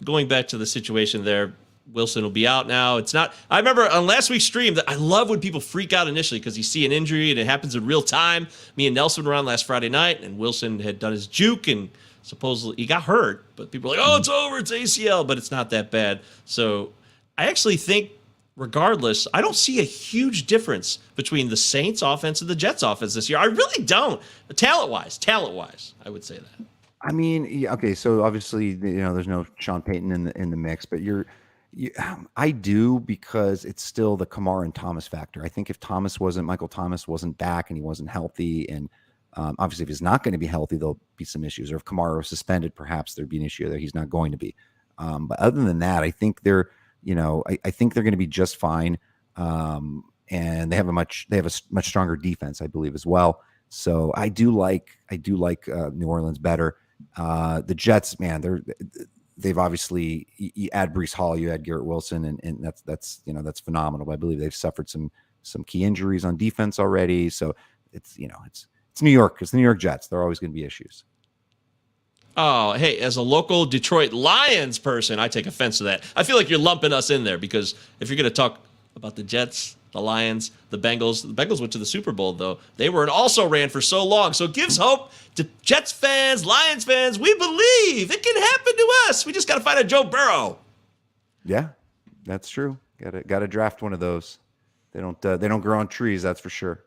going back to the situation there, Wilson will be out now. It's not. I remember on last week's stream that I love when people freak out initially because you see an injury and it happens in real time. Me and Nelson were on last Friday night, and Wilson had done his juke and supposedly he got hurt. But people are like, "Oh, it's over. It's ACL," but it's not that bad. So I actually think, regardless, I don't see a huge difference between the Saints offense and the Jets offense this year. I really don't. Talent-wise, I would say that. I mean, yeah, okay, so obviously, there's no Sean Payton in the mix, but I do, because it's still the Kamara and Thomas factor. I think if Michael Thomas wasn't back and he wasn't healthy, and Obviously, if he's not going to be healthy, there'll be some issues. Or if Kamara is suspended, perhaps there'd be an issue there. He's not going to be. But other than that, I think they're, I think they're going to be just fine. And they have a much stronger defense, I believe, as well. So I do like New Orleans better. The Jets, man, they've obviously, you add Breece Hall, you add Garrett Wilson, and that's phenomenal. I believe they've suffered some key injuries on defense already. So it's New York. It's the New York Jets. There are always going to be issues. Oh, hey, as a local Detroit Lions person, I take offense to that. I feel like you're lumping us in there because if you're going to talk about the Jets, the Lions, the Bengals went to the Super Bowl, though. They were and also ran for so long. So it gives hope to Jets fans, Lions fans. We believe it can happen to us. We just got to find a Joe Burrow. Yeah, that's true. Got to draft one of those. They don't grow on trees, that's for sure.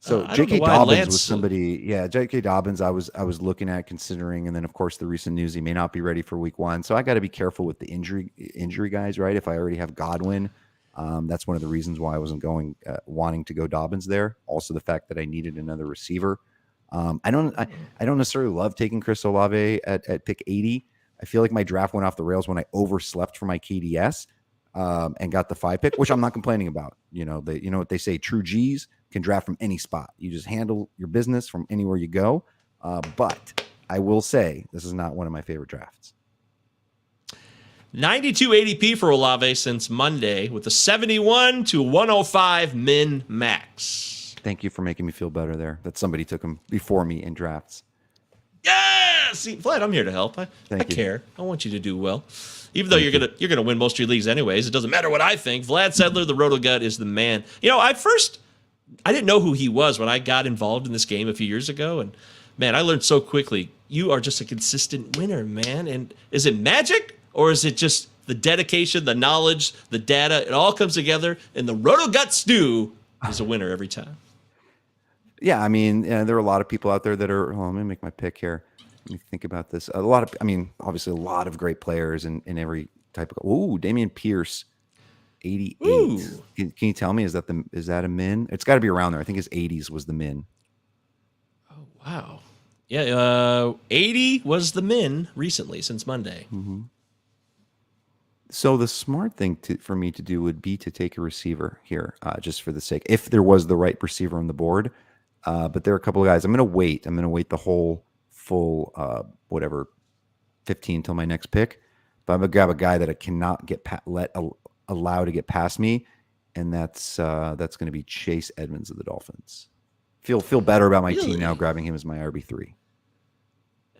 So J.K. Dobbins was somebody. Yeah, J.K. Dobbins I was looking at, considering, and then of course the recent news he may not be ready for Week 1. So I got to be careful with the injury guys, right? If I already have Godwin, that's one of the reasons why I wasn't wanting to go Dobbins there. Also the fact that I needed another receiver. I don't necessarily love taking Chris Olave at pick 80. I feel like my draft went off the rails when I overslept for my KDS and got the 5 pick, which I'm not complaining about. You know what they say, true G's can draft from any spot. You just handle your business from anywhere you go. But I will say this is not one of my favorite drafts. 92 ADP for Olave since Monday with a 71 to 105 min max. Thank you for making me feel better there that somebody took him before me in drafts. Yeah, see, Vlad, I'm here to help. I care. I want you to do well. Even though you're gonna win most of your leagues anyways, it doesn't matter what I think. Vlad Sedler, the RotoGut, is the man. I didn't know who he was when I got involved in this game a few years ago, and man, I learned so quickly. You are just a consistent winner, man. And is it magic or is it just the dedication, the knowledge, the data? It all comes together, and the RotoGut stew is a winner every time. Yeah, I mean, there are a lot of people out there that are. Let me make my pick here. Let me think about this. Obviously, a lot of great players in every type of. Ooh, Dameon Pierce, 88. Can you tell me, is that a min? It's got to be around there. I think his 80s was the min. Oh wow, yeah, 80 was the min recently since Monday. Mm-hmm. So the smart thing for me to do would be to take a receiver here, just for the sake, if there was the right receiver on the board. But there are a couple of guys. I'm going to wait. I'm going to wait the whole full 15 till my next pick. But I'm going to grab a guy that I cannot allow to get past me, and that's going to be Chase Edmonds of the Dolphins. Feel better about my team now, grabbing him as my RB3.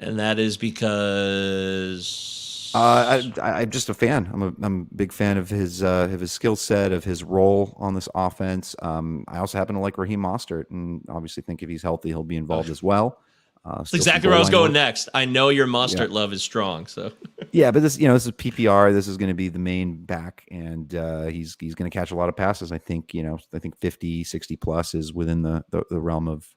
And that is because I'm just a fan. I'm a big fan of his skill set, of his role on this offense. I also happen to like Raheem Mostert, and obviously think if he's healthy, he'll be involved as well. That's exactly where I was going next. I know your Mostert love is strong, so yeah. But this is PPR. This is going to be the main back, and he's going to catch a lot of passes. I think 50, 60 plus is within the realm of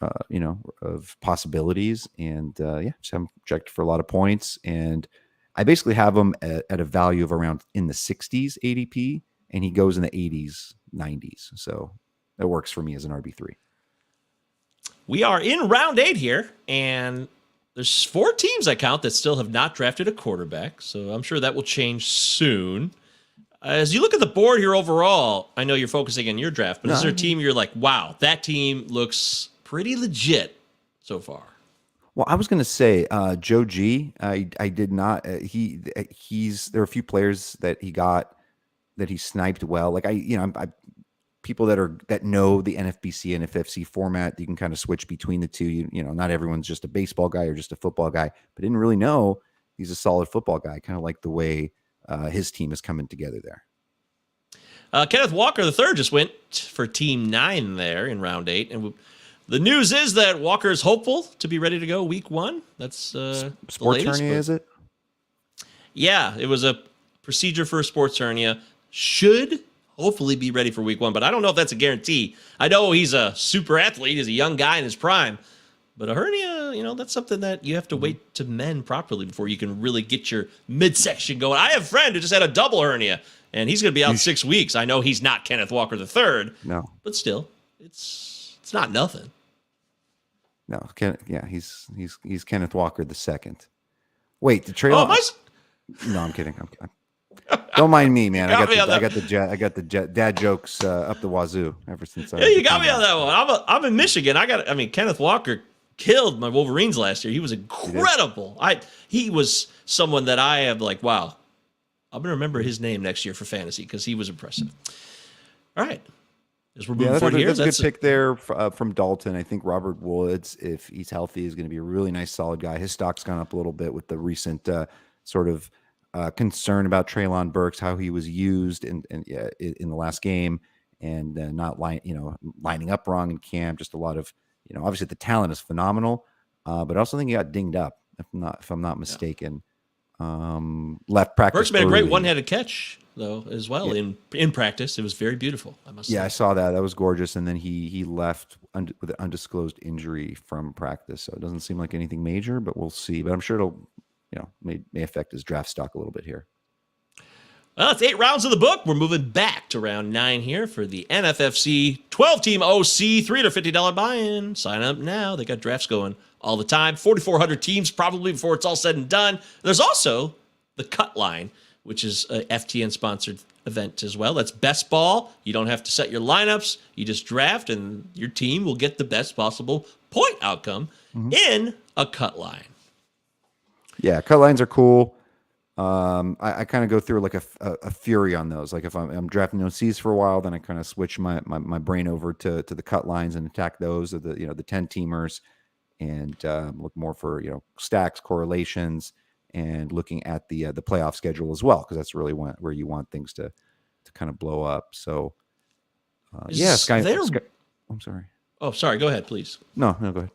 of possibilities, and just have him checked for a lot of points. And I basically have him at a value of around in the 60s ADP, and he goes in the 80s, 90s. So that works for me as an RB3. We are in round 8 here, and there's 4 teams I count that still have not drafted a quarterback, so I'm sure that will change soon. As you look at the board here overall, I know you're focusing on your draft, but is there a team you're like, wow, that team looks pretty legit so far? Well, I was going to say Joe G. I did not. There are a few players that he got that he sniped well. Like people that know the NFBC NFFC format, you can kind of switch between the two. Not everyone's just a baseball guy or just a football guy, but didn't really know he's a solid football guy. Kind of like the way his team is coming together there. Kenneth Walker III just went for Team 9 there in round 8, and the news is that Walker is hopeful to be ready to go Week 1. That's sports hernia, is it? Yeah, it was a procedure for a sports hernia. Should hopefully be ready for Week 1, but I don't know if that's a guarantee. I know he's a super athlete. He's a young guy in his prime. But a hernia, that's something that you have to wait to mend properly before you can really get your midsection going. I have a friend who just had a double hernia, and he's going to be out 6 weeks. I know he's not Kenneth Walker III. No. But still, it's not nothing. No, he's Kenneth Walker the second. Wait, the trail. Oh, No, I'm kidding. Don't mind me, man. I got the dad jokes up the wazoo ever since. Yeah, you got me on that one. I'm in Michigan. Kenneth Walker killed my Wolverines last year. He was incredible. He was someone that I have like, wow, I'm gonna remember his name next year for fantasy because he was impressive. All right. As we're moving forward here, that's a good pick there from Dalton. I think Robert Woods, if he's healthy, is going to be a really nice, solid guy. His stock's gone up a little bit with the recent sort of concern about Treylon Burks, how he was used in the last game, and not lining up wrong in camp. Just a lot of obviously the talent is phenomenal, but I also think he got dinged up. If I'm not mistaken, left practice. Burks made a great one-handed catch though as well in practice. It was very beautiful, I must say. I saw that. That was gorgeous. And then he left with an undisclosed injury from practice. So it doesn't seem like anything major, but we'll see. But I'm sure it'll, may affect his draft stock a little bit here. Well, it's 8 rounds of the book. We're moving back to round 9 here for the NFFC 12-team OC $350 buy-in. Sign up now. They got drafts going all the time. 4,400 teams probably before it's all said and done. There's also the cut line, which is a FTN-sponsored event as well. That's best ball. You don't have to set your lineups. You just draft, and your team will get the best possible point outcome in a cut line. Yeah, cut lines are cool. I kind of go through like a fury on those. Like if I'm drafting OCs for a while, then I kind of switch my brain over to the cut lines and attack those of the 10-teamers and look more for stacks, correlations, and looking at the playoff schedule as well, because that's really where you want things to kind of blow up. So Sky. I'm sorry. Oh, sorry. Go ahead, please. No, go ahead.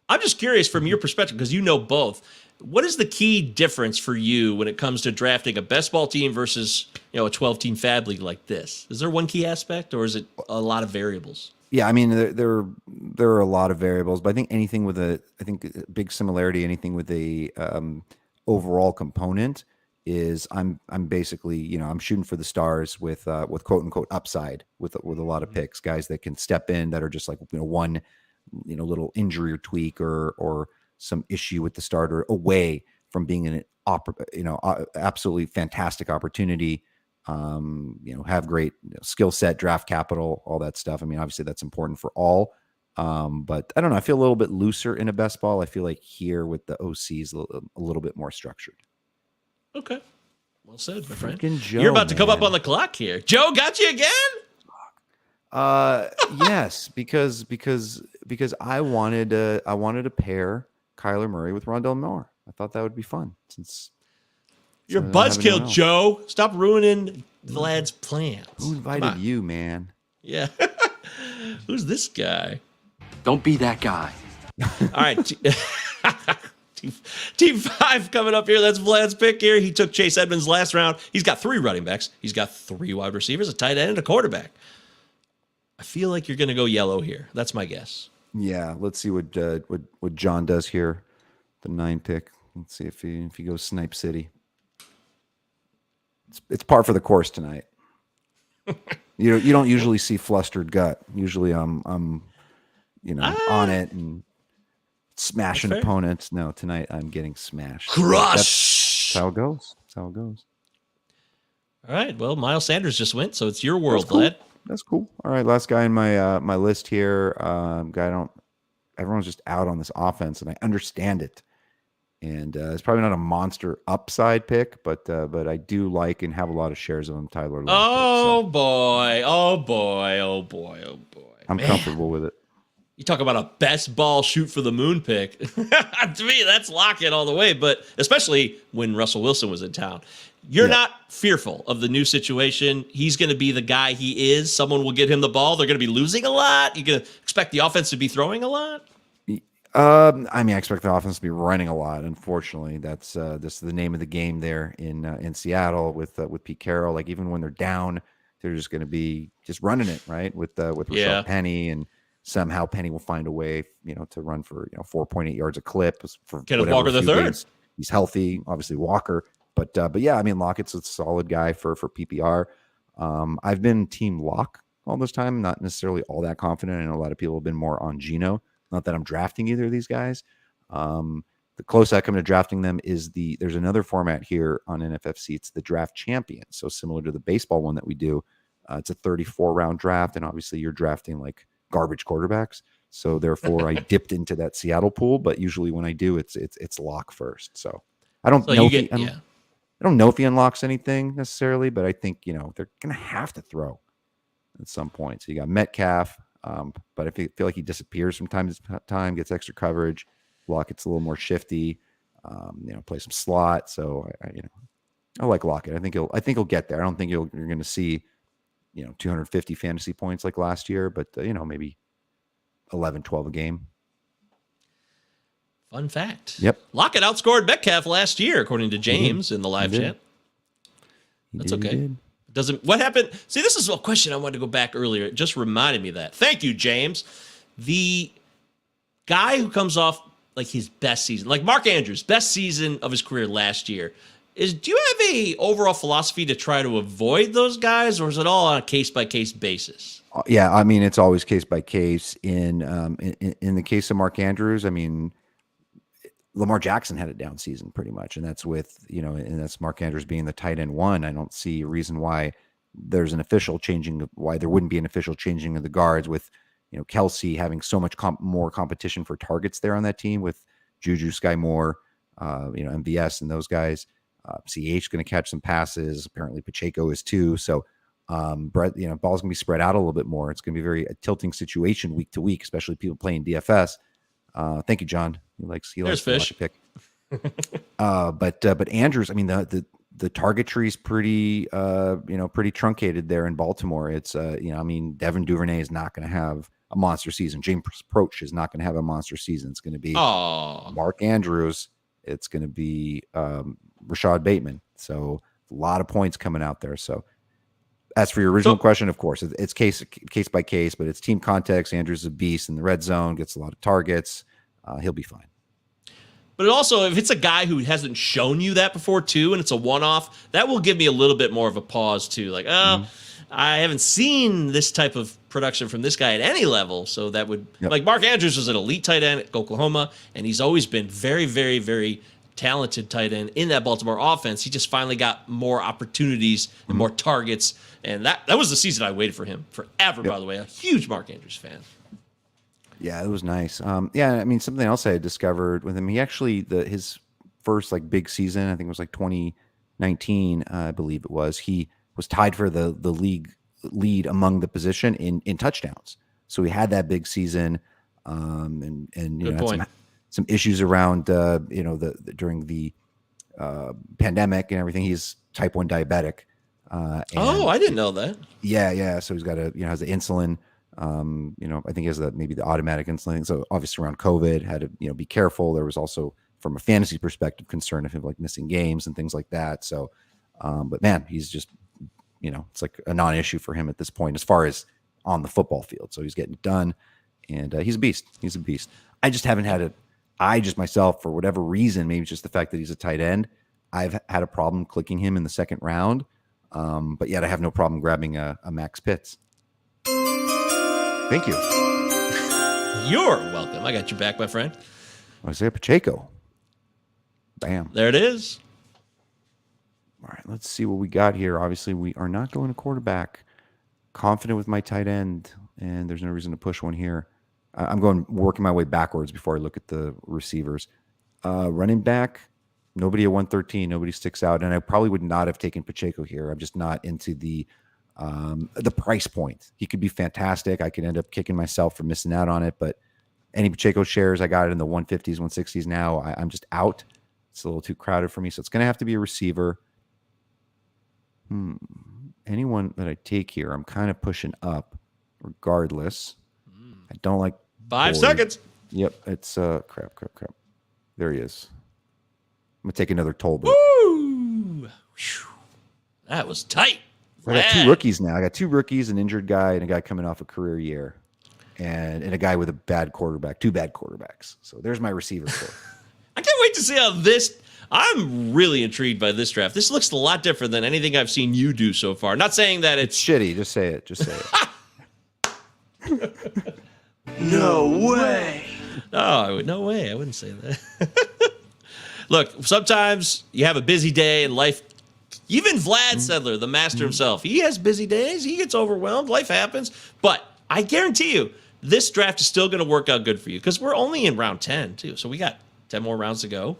I'm just curious from your perspective, because you know both. What is the key difference for you when it comes to drafting a best ball team versus a 12-team fab league like this? Is there one key aspect, or is it a lot of variables? Yeah, I mean there are a lot of variables, but I think anything with a big similarity, anything with a overall component is I'm basically I'm shooting for the stars with quote unquote upside with a lot of picks, guys that can step in that are just like one little injury or tweak or some issue with the starter away from being an absolutely fantastic opportunity. Have great skill set, draft capital, all that stuff. I mean, obviously that's important for all. But I don't know. I feel a little bit looser in a best ball. I feel like here with the OCs a little bit more structured. Okay. Well said, my friend. Joe, you're about to come up on the clock here. Joe got you again? Yes, because I wanted to pair Kyler Murray with Rondell Moore. I thought that would be fun since you're buzzkill, Joe. Stop ruining Vlad's plans. Who invited you, man? Yeah. Who's this guy? Don't be that guy. All right. Team 5 coming up here. That's Vlad's pick here. He took Chase Edmonds last round. He's got 3 running backs. He's got 3 wide receivers, a tight end, and a quarterback. I feel like you're going to go yellow here. That's my guess. Yeah, let's see what John does here. The 9 pick. Let's see if he goes Snipe City. It's par for the course tonight. You don't usually see flustered gut. Usually I'm on it and smashing opponents. No, tonight I'm getting smashed. Crush. That's how it goes. All right. Well, Miles Sanders just went, so it's your world, cool. Vlad. That's cool. All right, last guy in my list here. Everyone's just out on this offense, and I understand it. And it's probably not a monster upside pick, but I do like and have a lot of shares of him, Tyler Lockett. Boy. I'm comfortable with it. You talk about a best ball shoot for the moon pick. To me, that's Lockett all the way, but especially when Russell Wilson was in town. You're not fearful of the new situation. He's going to be the guy he is. Someone will get him the ball. They're going to be losing a lot. You're going to expect the offense to be throwing a lot? I expect the offense to be running a lot. Unfortunately, that's the name of the game there in Seattle with Pete Carroll. Like even when they're down, they're just going to be just running it right with Rashad Penny, and somehow Penny will find a way, to run for 4.8 yards a clip. For Kenneth Walker the third. He's healthy, obviously Walker, but yeah, Lockett's a solid guy for PPR. I've been team Lock all this time, not necessarily all that confident. I know a lot of people have been more on Geno. Not that I'm drafting either of these guys. The closest I come to drafting them is there's another format here on NFFC. It's the draft champion. So similar to the baseball one that we do, it's a 34 round draft. And obviously you're drafting like garbage quarterbacks. So therefore I dipped into that Seattle pool, but usually when I do, it's lock first. So I don't know. I don't know if he unlocks anything necessarily, but I think, they're going to have to throw at some point. So you got Metcalf, but I feel like he disappears from time to time, gets extra coverage. Lockett's a little more shifty, play some slot. So I like Lockett. I think he'll get there. I don't think you're going to see, 250 fantasy points like last year, but maybe 11, 12 a game. Fun fact. Yep. Lockett outscored Metcalf last year, according to James in the live chat. That's okay. What happened? See, this is a question I wanted to go back earlier. It just reminded me of that. Thank you, James. The guy who comes off like his best season, like Mark Andrews, best season of his career last year. Do you have a overall philosophy to try to avoid those guys, or is it all on a case-by-case basis? Yeah, I mean, it's always case-by-case. In the case of Mark Andrews, I mean, Lamar Jackson had a down season pretty much, and that's with, and that's Mark Andrews being the tight end one. I don't see a reason why there wouldn't be an official changing of the guards with, Kelsey having so much more competition for targets there on that team with Juju, Sky Moore, MVS and those guys. CH going to catch some passes. Apparently Pacheco is too. So, ball's going to be spread out a little bit more. It's going to be a tilting situation week to week, especially people playing DFS. Thank you, John. He likes fish. To pick. But Andrews, I mean, the target tree is pretty truncated there in Baltimore. It's, Devin Duvernay is not going to have a monster season. James Proch is not going to have a monster season. It's going to be Mark Andrews. It's going to be Rashad Bateman. So a lot of points coming out there. So as for your original question, of course, it's case by case, but it's team context. Andrews is a beast in the red zone, gets a lot of targets. He'll be fine. But also, if it's a guy who hasn't shown you that before, too, and it's a one-off, that will give me a little bit more of a pause, too. Like, I haven't seen this type of production from this guy at any level. So that would, like, Mark Andrews was an elite tight end at Oklahoma, and he's always been very, very, very talented tight end in that Baltimore offense. He just finally got more opportunities and more targets. And that was the season I waited for him forever, by the way. A huge Mark Andrews fan. Yeah, it was nice. I mean, something else I had discovered with him, he actually, his first big season, I think it was 2019, I believe it was, he was tied for the league lead among the position in touchdowns. So he had that big season, and had some issues around during the pandemic and everything. He's type 1 diabetic. I didn't know that. Yeah. So he's got has the insulin. I think he has maybe the automatic insulin. So obviously around COVID, had to be careful. There was also, from a fantasy perspective, concern of him missing games and things like that. So, but man, he's just it's like a non-issue for him at this point as far as on the football field. So he's getting it done, and he's a beast. He's a beast. I just haven't had it. I just myself, for whatever reason, maybe it's just the fact that he's a tight end, I've had a problem clicking him in the second round. But yet I have no problem grabbing a Max Pitts. Thank you. You're welcome. I got your back, my friend. Isaiah Pacheco. Bam. There it is. All right, let's see what we got here. Obviously, we are not going to quarterback. Confident with my tight end, and there's no reason to push one here. I'm working my way backwards before I look at the receivers. Running back, nobody at 113. Nobody sticks out, and I probably would not have taken Pacheco here. I'm just not into the price point. He could be fantastic. I could end up kicking myself for missing out on it, but any Pacheco shares, I got it in the 150s, 160s now. I'm just out. It's a little too crowded for me, so it's going to have to be a receiver. Anyone that I take here, I'm kind of pushing up regardless. I don't like 5 seconds. Yep, it's crap. There he is. I'm going to take another Tolbert. Woo! That was tight. I got 2 rookies now. I got 2 rookies, an injured guy, and a guy coming off a career year, and a guy with a bad quarterback, 2 bad quarterbacks. So there's my receiver core. I can't wait to see how this. I'm really intrigued by this draft. This looks a lot different than anything I've seen you do so far. Not saying that it's shitty. Just say it. No way. No way. I wouldn't say that. Look, sometimes you have a busy day in life. Even Vlad Sedler, the master himself, he has busy days. He gets overwhelmed. Life happens. But I guarantee you, this draft is still going to work out good for you because we're only in round 10, too. So we got 10 more rounds to go.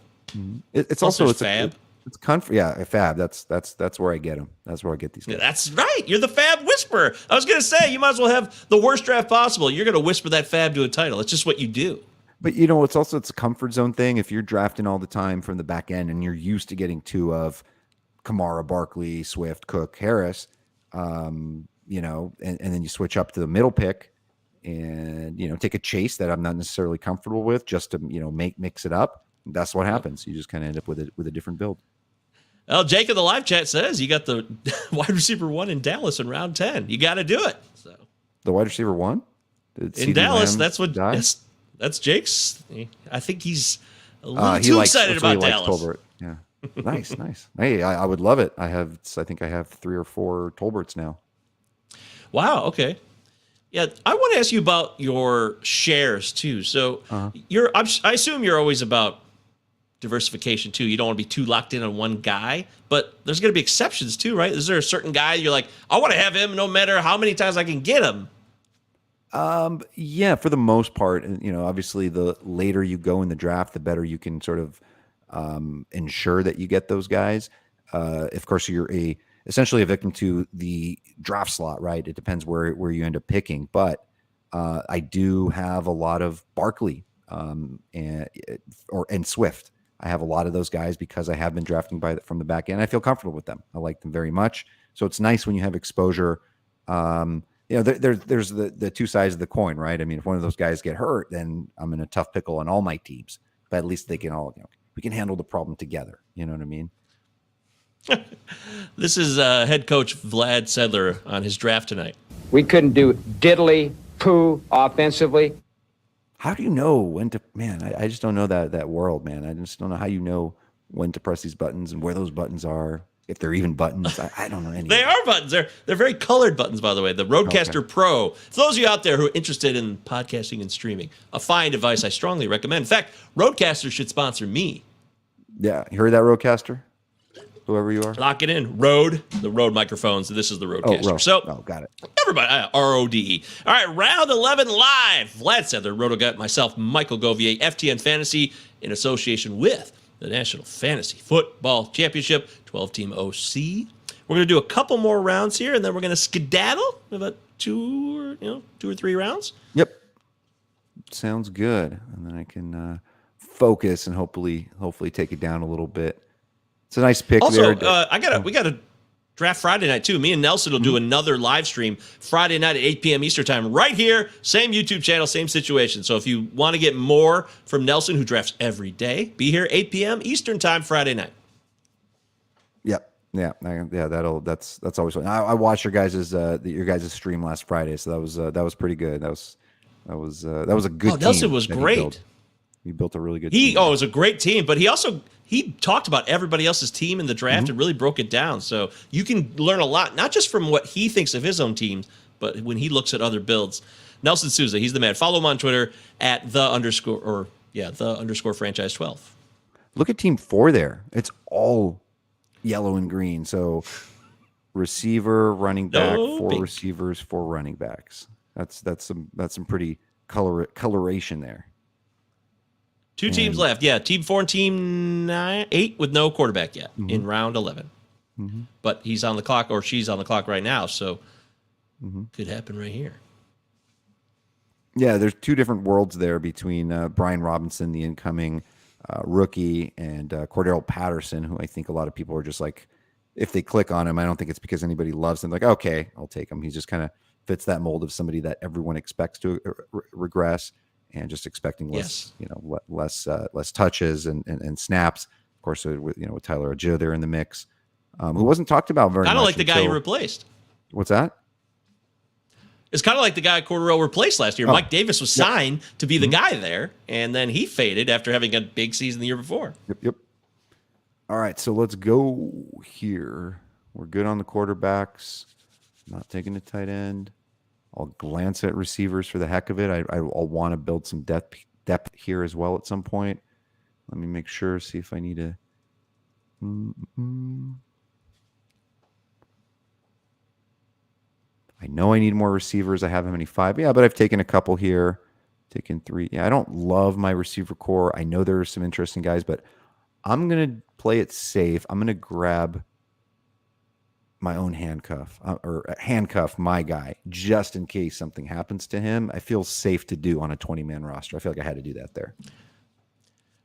It's also fab. It's comfort. Yeah, fab. That's where I get them. That's where I get these guys. That's right. You're the fab whisperer. I was going to say, you might as well have the worst draft possible. You're going to whisper that fab to a title. It's just what you do. But it's a comfort zone thing. If you're drafting all the time from the back end and you're used to getting two of Kamara, Barkley, Swift, Cook, Harris, and then you switch up to the middle pick and, take a chase that I'm not necessarily comfortable with just to, mix it up. That's what happens. You just kind of end up with a different build. Well, Jake in the live chat says you got the wide receiver 1 in Dallas in round 10. You got to do it. So the wide receiver 1 in Dallas, that's Jake's. I think he's a little too excited about Dallas. Yeah. Nice. Hey, I would love it. I think I have 3 or 4 Tolberts now. Wow. Okay. Yeah, I want to ask you about your shares too. So I assume you're always about diversification too. You don't want to be too locked in on one guy, but there's going to be exceptions too, right? Is there a certain guy you're like, I want to have him no matter how many times I can get him? Yeah, for the most part, obviously the later you go in the draft, the better you can sort of ensure that you get those guys. Of course, you're essentially a victim to the draft slot, right? It depends where you end up picking, but I do have a lot of Barkley and Swift. I have a lot of those guys because I have been drafting from the back end. I feel comfortable with them. I like them very much. So it's nice when you have exposure. There's the two sides of the coin, right? I mean, if one of those guys get hurt, then I'm in a tough pickle on all my teams. But at least they can all, we can handle the problem together. You know what I mean? This is head coach Vlad Sedler on his draft tonight. We couldn't do diddly poo offensively. How do you know when to, man, I just don't know that world, man. I just don't know how you know when to press these buttons and where those buttons are, if they're even buttons. I don't know any. They are buttons. They're very colored buttons, by the way. The Rodecaster Pro. For those of you out there who are interested in podcasting and streaming, a fine device I strongly recommend. In fact, Rodecaster should sponsor me. Yeah, you heard that, Rodecaster? Whoever you are. Lock it in. The Rode microphones. This is the Rodecaster. Got it. Everybody, RODE. All right, round 11 live. Vlad Sedler, RotoGut, myself, Michael Govier, FTN Fantasy, in association with the National Fantasy Football Championship, 12-team OC. We're going to do a couple more rounds here, and then we're going to skedaddle about two or three rounds. Yep. Sounds good. And then I can focus and hopefully take it down a little bit. It's a nice pick. Also, there. we got a draft Friday night too. Me and Nelson will do another live stream Friday night at 8 p.m. Eastern time, right here, same YouTube channel, same situation. So if you want to get more from Nelson, who drafts every day, be here 8 p.m. Eastern time Friday night. Yep. Yeah. That's always fun. I watched your guys' stream last Friday, so that was pretty good. That was a good. Oh, Nelson team was great. He built a really good team. It was a great team, but he talked about everybody else's team in the draft and really broke it down. So you can learn a lot, not just from what he thinks of his own teams, but when he looks at other builds. Nelson Souza, he's the man. Follow him on Twitter at _franchise12. Look at team 4 there. It's all yellow and green. So receiver, running back, 4 receivers, 4 running backs. That's some pretty coloration there. Two teams left. Yeah, team 4 and team 8 with no quarterback yet in round 11. But he's on the clock, or she's on the clock right now, so could happen right here. Yeah, there's 2 different worlds there between Brian Robinson, the incoming rookie, and Cordero Patterson, who I think a lot of people are just like, if they click on him, I don't think it's because anybody loves him. Like, okay, I'll take him. He just kind of fits that mold of somebody that everyone expects to regress. And just expecting less touches and snaps. Of course, with Tyler Adjia there in the mix, who wasn't talked about very much. Kind of like the guy you replaced. What's that? It's kind of like the guy Cordero replaced last year. Mike Davis was signed to be the guy there, and then he faded after having a big season the year before. Yep. All right, so let's go here. We're good on the quarterbacks. Not taking a tight end. I'll glance at receivers for the heck of it. I'll want to build some depth depth here as well at some point. Let me make sure, see if I need to. I know I need more receivers. I have how many? 5? Yeah, but I've taken a couple here. Taken 3. Yeah, I don't love my receiver core. I know there are some interesting guys, but I'm going to play it safe. I'm going to grab my own handcuff or handcuff my guy just in case something happens to him. I feel safe to do on a 20-man roster. I feel like I had to do that there.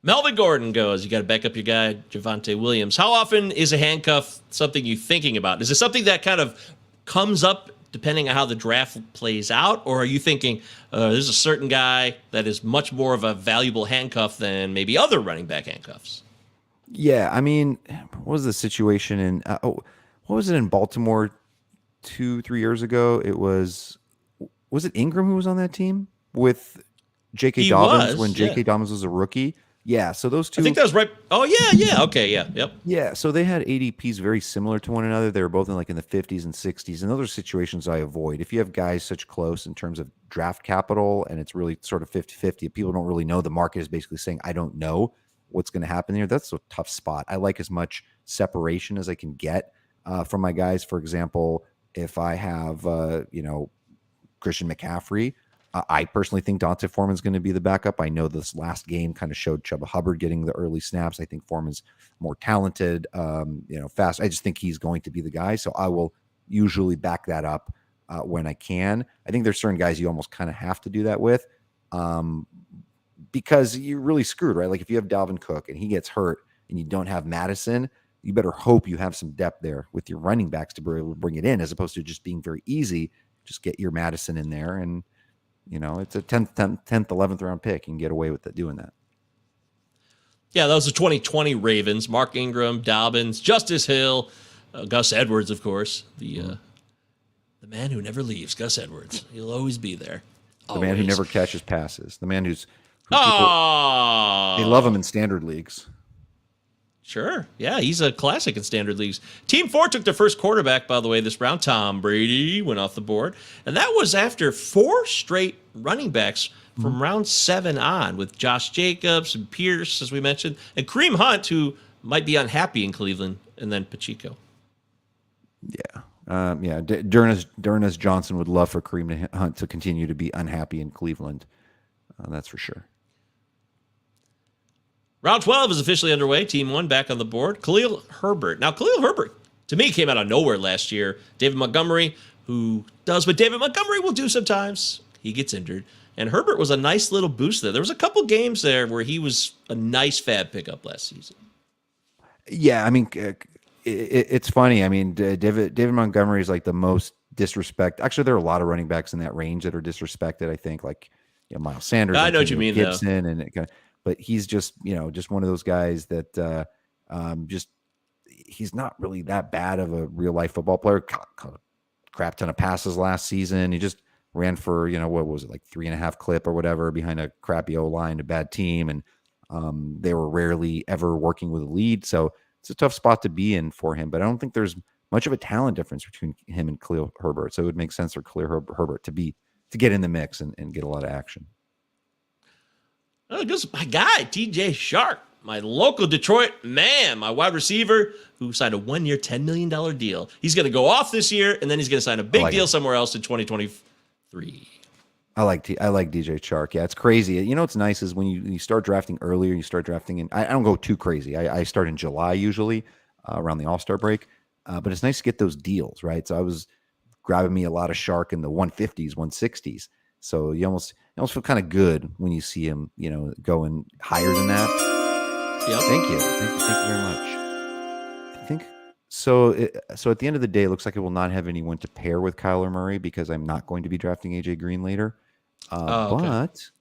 Melvin Gordon goes, you got to back up your guy, Javonte Williams. How often is a handcuff something you're thinking about? Is it something that kind of comes up depending on how the draft plays out? Or are you thinking there's a certain guy that is much more of a valuable handcuff than maybe other running back handcuffs? Yeah, I mean, what was the situation in what was it in Baltimore 2-3 years ago? It was it Ingram who was on that team with J.K. Dobbins when J.K. Dobbins was a rookie? Yeah, so those two. I think that was right. Oh, yeah. Okay, yeah, yep. Yeah, so they had ADPs very similar to one another. They were both in the 50s and 60s, and those are situations I avoid. If you have guys such close in terms of draft capital and it's really sort of 50-50, people don't really know, the market is basically saying, I don't know what's going to happen here. That's a tough spot. I like as much separation as I can get from my guys. For example, if I have, Christian McCaffrey, I personally think Dante Foreman's going to be the backup. I know this last game kind of showed Chuba Hubbard getting the early snaps. I think Foreman's more talented, fast. I just think he's going to be the guy. So I will usually back that up when I can. I think there's certain guys you almost kind of have to do that with because you're really screwed, right? Like if you have Dalvin Cook and he gets hurt and you don't have Madison, you better hope you have some depth there with your running backs to be able to bring it in, as opposed to just being very easy. Just get your Madison in there and, it's a 10th, 11th round pick. You can get away with it doing that. Yeah, that was the 2020 Ravens. Mark Ingram, Dobbins, Justice Hill, Gus Edwards, of course. The man who never leaves, Gus Edwards. He'll always be there. The man who never catches passes. The man who they love him in standard leagues. Sure. Yeah, he's a classic in standard leagues. Team 4 took their first quarterback, by the way, this round. Tom Brady went off the board. And that was after 4 straight running backs from round 7 on, with Josh Jacobs and Pierce, as we mentioned, and Kareem Hunt, who might be unhappy in Cleveland, and then Pacheco. Yeah. Dernis Johnson would love for Kareem Hunt to continue to be unhappy in Cleveland. That's for sure. Round 12 is officially underway. Team 1 back on the board. Khalil Herbert. Now, Khalil Herbert, to me, came out of nowhere last year. David Montgomery, who does what David Montgomery will do sometimes. He gets injured. And Herbert was a nice little boost there. There was a couple games there where he was a nice fab pickup last season. Yeah, I mean, it's funny. I mean, David Montgomery is like the most disrespect. Actually, there are a lot of running backs in that range that are disrespected, I think, like Miles Sanders. I know what you mean, Gibson, though. And it kind of. But he's just, just one of those guys that he's not really that bad of a real life football player. Caught a crap ton of passes last season. He just ran for, what was it, like 3.5 clip or whatever behind a crappy O-line, a bad team. And they were rarely ever working with a lead. So it's a tough spot to be in for him. But I don't think there's much of a talent difference between him and Khalil Herbert. So it would make sense for Khalil Herbert to get in the mix and get a lot of action. Oh, this is my guy, TJ Shark, my local Detroit man, my wide receiver who signed a 1-year, $10 million deal. He's going to go off this year, and then he's going to sign a big deal somewhere else in 2023. I like DJ Shark. Yeah, it's crazy. What's nice is when you start drafting earlier, you start drafting in. I don't go too crazy. I start in July usually around the All-Star break, but it's nice to get those deals, right? So I was grabbing me a lot of Shark in the 150s, 160s. So you almost feel kind of good when you see him, going higher than that. Yep. Thank you very much. I think so. So at the end of the day, it looks like I will not have anyone to pair with Kyler Murray because I'm not going to be drafting AJ Green later. Okay. But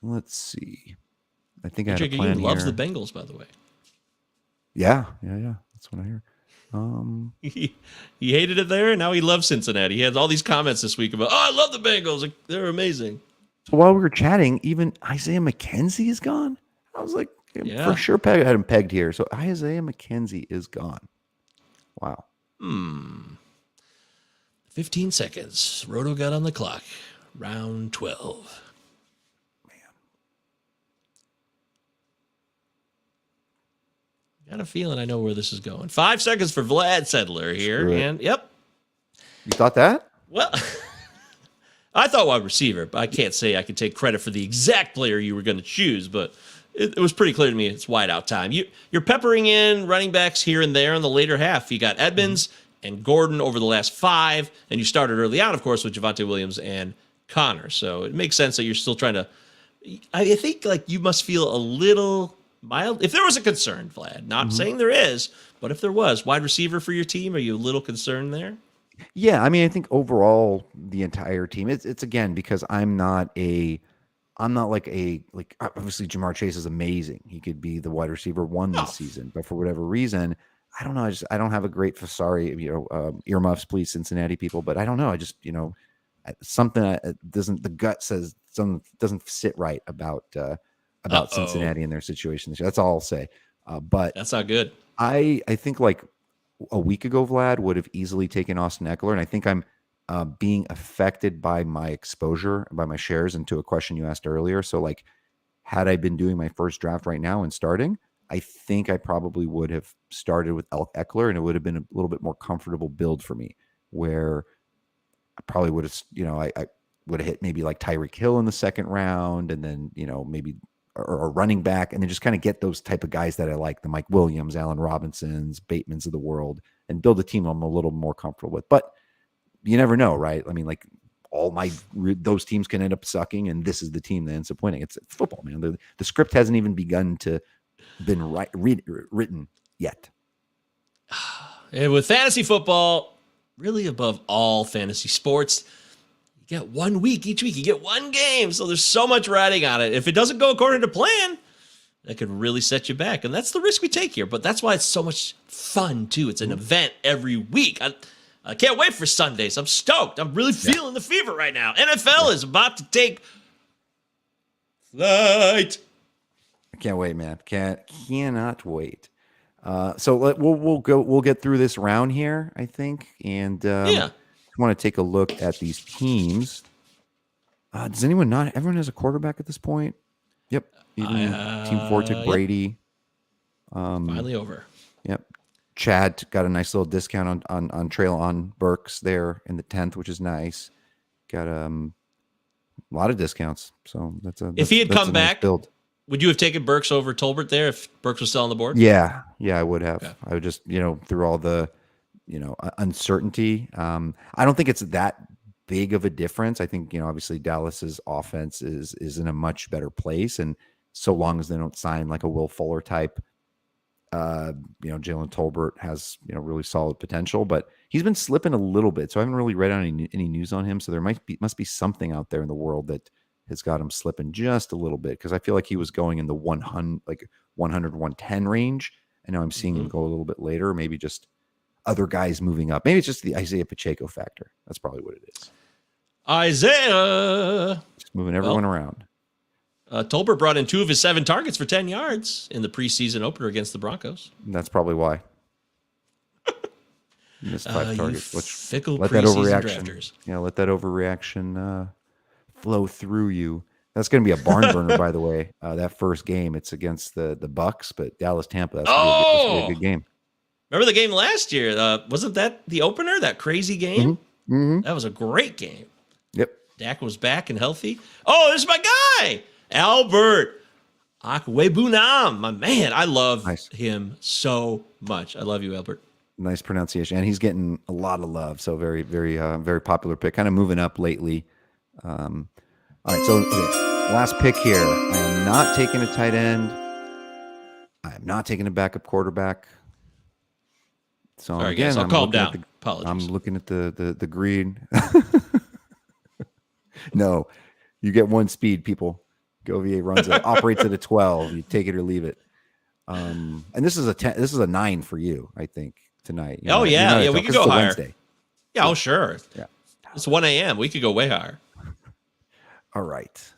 let's see. I think I had a AJ plan Green loves here. the Bengals, by the way. Yeah. That's what I hear. He hated it there, and now he loves Cincinnati. He has all these comments this week about, I love the Bengals. They're amazing. So while we were chatting, even Isaiah McKenzie is gone. I was like, for sure, I had him pegged here. So Isaiah McKenzie is gone. Wow. 15 seconds. RotoGut on the clock. Round 12. Got a feeling I know where this is going. 5 seconds for Vlad Sedler here. And, yep. You thought that? Well, I thought wide receiver, but I can't say I can take credit for the exact player you were going to choose, but it was pretty clear to me it's wide out time. You're peppering in running backs here and there in the later half. You got Edmonds and Gordon over the last 5, and you started early on, of course, with Javonte Williams and Connor. So it makes sense that you're still trying to. I think like you must feel a little mild. If there was a concern, Vlad, not saying there is, but if there was, wide receiver for your team, are you a little concerned there? Yeah, I mean, I think overall the entire team. It's again because I'm not like obviously Jamar Chase is amazing. He could be the wide receiver 1 this season, but for whatever reason, I don't know. I don't have a great earmuffs, please, Cincinnati people. But I don't know. I just something doesn't. The gut says something doesn't sit right about Cincinnati and their situation this year. That's all I'll say. But that's not good. I think like a week ago, Vlad would have easily taken Austin Eckler, and I think I'm being affected by my exposure, by my shares, into a question you asked earlier. So like, had I been doing my first draft right now and starting, I think I probably would have started with Eckler, and it would have been a little bit more comfortable build for me, where I probably would have, I would have hit maybe like Tyreek Hill in the second round, and then, maybe or a running back, and then just kind of get those type of guys that I like, the Mike Williams, Allen Robinsons, Batemans of the world, and build a team I'm a little more comfortable with. But you never know, right? I mean, like those teams can end up sucking, and this is the team that ends up winning. It's football, man. The script hasn't even begun to been written yet. And with fantasy football, really above all fantasy sports, you get 1 week each week. You get 1 game, so there's so much riding on it. If it doesn't go according to plan, that could really set you back, and that's the risk we take here. But that's why it's so much fun too. It's an event every week. I can't wait for Sundays. I'm stoked. I'm really feeling the fever right now. NFL is about to take flight. I can't wait, man. Cannot wait. So we'll get through this round here, I think, and I want to take a look at these teams. Does anyone not? Everyone has a quarterback at this point. Yep. Even Team 4 took Brady. Finally over. Yep. Chad got a nice little discount on Treylon Burks there in the 10th, which is nice. Got a lot of discounts. So if he had come back, nice build. Would you have taken Burks over Tolbert there if Burks was still on the board? Yeah, I would have. Okay. I would just, through all the, uncertainty. I don't think it's that big of a difference. I think, obviously Dallas's offense is in a much better place, and so long as they don't sign like a Will Fuller type, Jalen Tolbert has, really solid potential, but he's been slipping a little bit. So I haven't really read any news on him. So there must be something out there in the world that has got him slipping just a little bit. Cause I feel like he was going in the 100, 110 range. And now I'm seeing him go a little bit later. Maybe just other guys moving up. Maybe it's just the Isaiah Pacheco factor. That's probably what it is. Isaiah. Just moving everyone around. Tolbert brought in 2 of his 7 targets for 10 yards in the preseason opener against the Broncos. And that's probably why. Missed 5 targets. Fickle let that preseason overreaction. drafters. Yeah, let that overreaction flow through you. That's going to be a barn burner, by the way. That first game, it's against the Bucks, but Dallas Tampa. That's going to be a good game. Remember the game last year? Wasn't that the opener? That crazy game? Mm-hmm. That was a great game. Yep. Dak was back and healthy. Oh, this is my guy, Albert Akwebunam. My man, I love him so much. I love you, Albert. Nice pronunciation, and he's getting a lot of love. So very, very, very popular pick. Kind of moving up lately. All right, so last pick here. I am not taking a tight end. I am not taking a backup quarterback. So sorry, again, guys, I'll calm down. Apologies. I'm looking at the green. No, you get 1 speed, people. Govier runs it, operates at a 12. You take it or leave it. And this is a 10. This is a 9 for you, I think, tonight. We could go higher. Wednesday. Yeah, oh sure. Yeah, it's 1 a.m. We could go way higher. All right.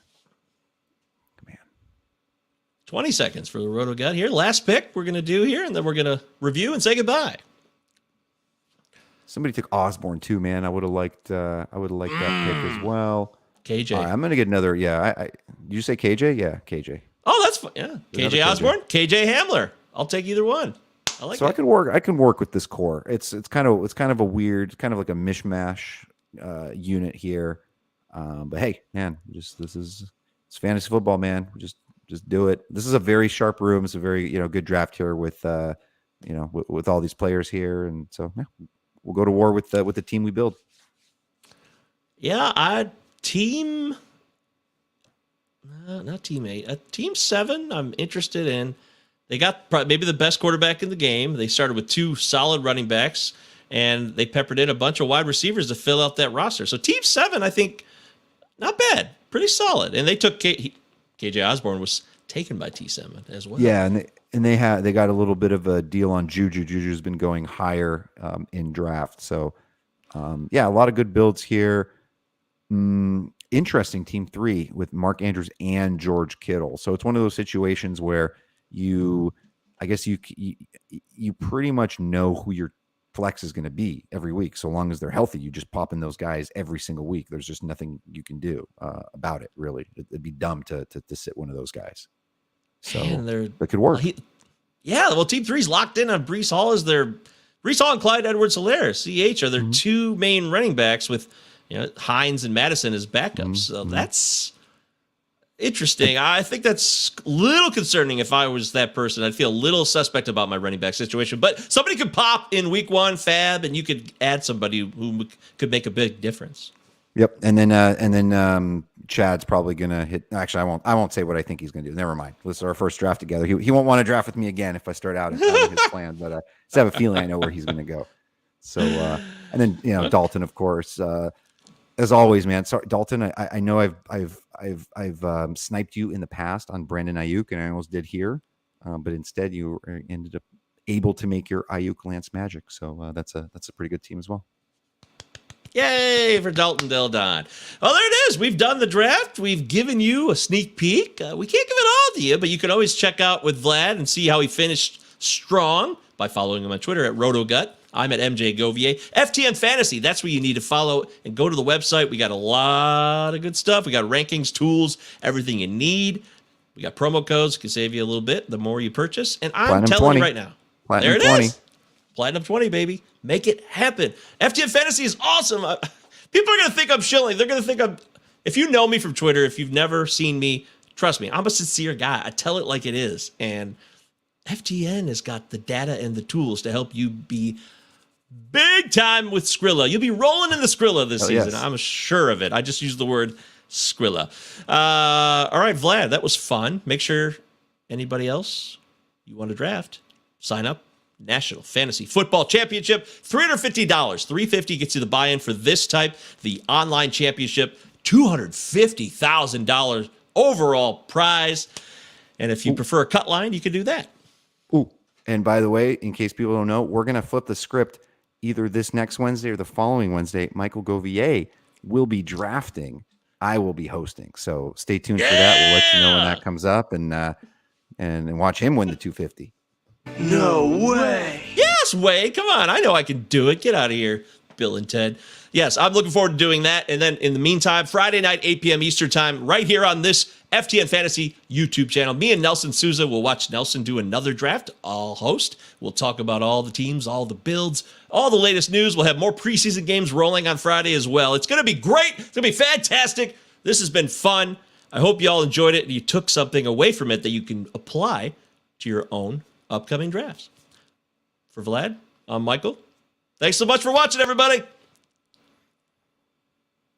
Man. 20 seconds for the RotoGut here. Last pick we're going to do here, and then we're going to review and say goodbye. Somebody took Osborne too, man. I would have liked that pick as well. KJ. I'm going to get another. Yeah. Did you say KJ? Yeah, KJ. Oh, that's fun. Yeah. KJ Osborne, KJ Hamler. I'll take either one. I like So it. I can work with this core. It's kind of a weird, kind of like a mishmash unit here. But hey, man, it's fantasy football, man. Just do it. This is a very sharp room. It's a very good draft here with with all these players here, and so yeah, we'll go to war with the team we build. Yeah, team. Not team 8. Team 7. I'm interested in. They got maybe the best quarterback in the game. They started with 2 solid running backs, and they peppered in a bunch of wide receivers to fill out that roster. So Team 7, I think, not bad, pretty solid. And they took KJ Osborne was taken by T7 as well. Yeah, and they got a little bit of a deal on Juju. Juju's been going higher in draft. So yeah, a lot of good builds here. Interesting Team 3 with Mark Andrews and George Kittle. So it's one of those situations where you pretty much know who your flex is going to be every week. So long as they're healthy, you just pop in those guys every single week. There's just nothing you can do about it, really. It'd be dumb to sit one of those guys. So that could work. Well, Team 3's locked in on Breece Hall Breece Hall and Clyde Edwards-Helaire, CH, are their 2 main running backs with Hines and Madison as backups. So that's interesting. I think that's a little concerning. If I was that person, I'd feel a little suspect about my running back situation. But somebody could pop in week 1, fab, and you could add somebody who could make a big difference. Yep, and then Chad's probably gonna hit. Actually, I won't say what I think he's gonna do. Never mind. This is our first draft together. He won't want to draft with me again if I start out in his plan. But I just have a feeling I know where he's gonna go. So and then Dalton, of course. As always, man. Sorry, Dalton. I know I've sniped you in the past on Brandon Ayuk, and I almost did here, but instead you ended up able to make your Ayuk Lance magic. So that's a pretty good team as well. Yay for Dalton Del Don. Well, there it is. We've done the draft. We've given you a sneak peek. We can't give it all to you, but you can always check out with Vlad and see how he finished strong by following him on Twitter at RotoGut. I'm at MJ Govier. FTN Fantasy, that's where you need to follow and go to the website. We got a lot of good stuff. We got rankings, tools, everything you need. We got promo codes. Can save you a little bit the more you purchase. And I'm Platinum telling 20. you right now. Platinum there it 20. is. Platinum 20, baby. Make it happen. FTN Fantasy is awesome. People are going to think I'm shilling. They're going to think if you know me from Twitter, if you've never seen me, trust me, I'm a sincere guy. I tell it like it is. And FTN has got the data and the tools to help you be big time with Skrilla. You'll be rolling in the Skrilla this season. Yes. I'm sure of it. I just used the word Skrilla. All right, Vlad, that was fun. Make sure anybody else you want to draft, sign up. National Fantasy Football Championship, $350. $350 gets you the buy-in for this type. The online championship, $250,000 overall prize. And if you prefer a cut line, you can do that. Ooh. And by the way, in case people don't know, we're going to flip the script either this next Wednesday or the following Wednesday. Michael Govier will be drafting. I will be hosting. So stay tuned for that. We'll let you know when that comes up and watch him win the 250. No way. Yes, Wade. Come on. I know I can do it. Get out of here, Bill and Ted. Yes, I'm looking forward to doing that. And then in the meantime, Friday night, 8 p.m. Eastern time, right here on this FTN Fantasy YouTube channel, me and Nelson Souza will watch Nelson do another draft. I'll host. We'll talk about all the teams, all the builds, all the latest news. We'll have more preseason games rolling on Friday as well. It's going to be great. It's going to be fantastic. This has been fun. I hope you all enjoyed it and you took something away from it that you can apply to your own upcoming drafts. For Vlad, I'm Michael. Thanks so much for watching, everybody.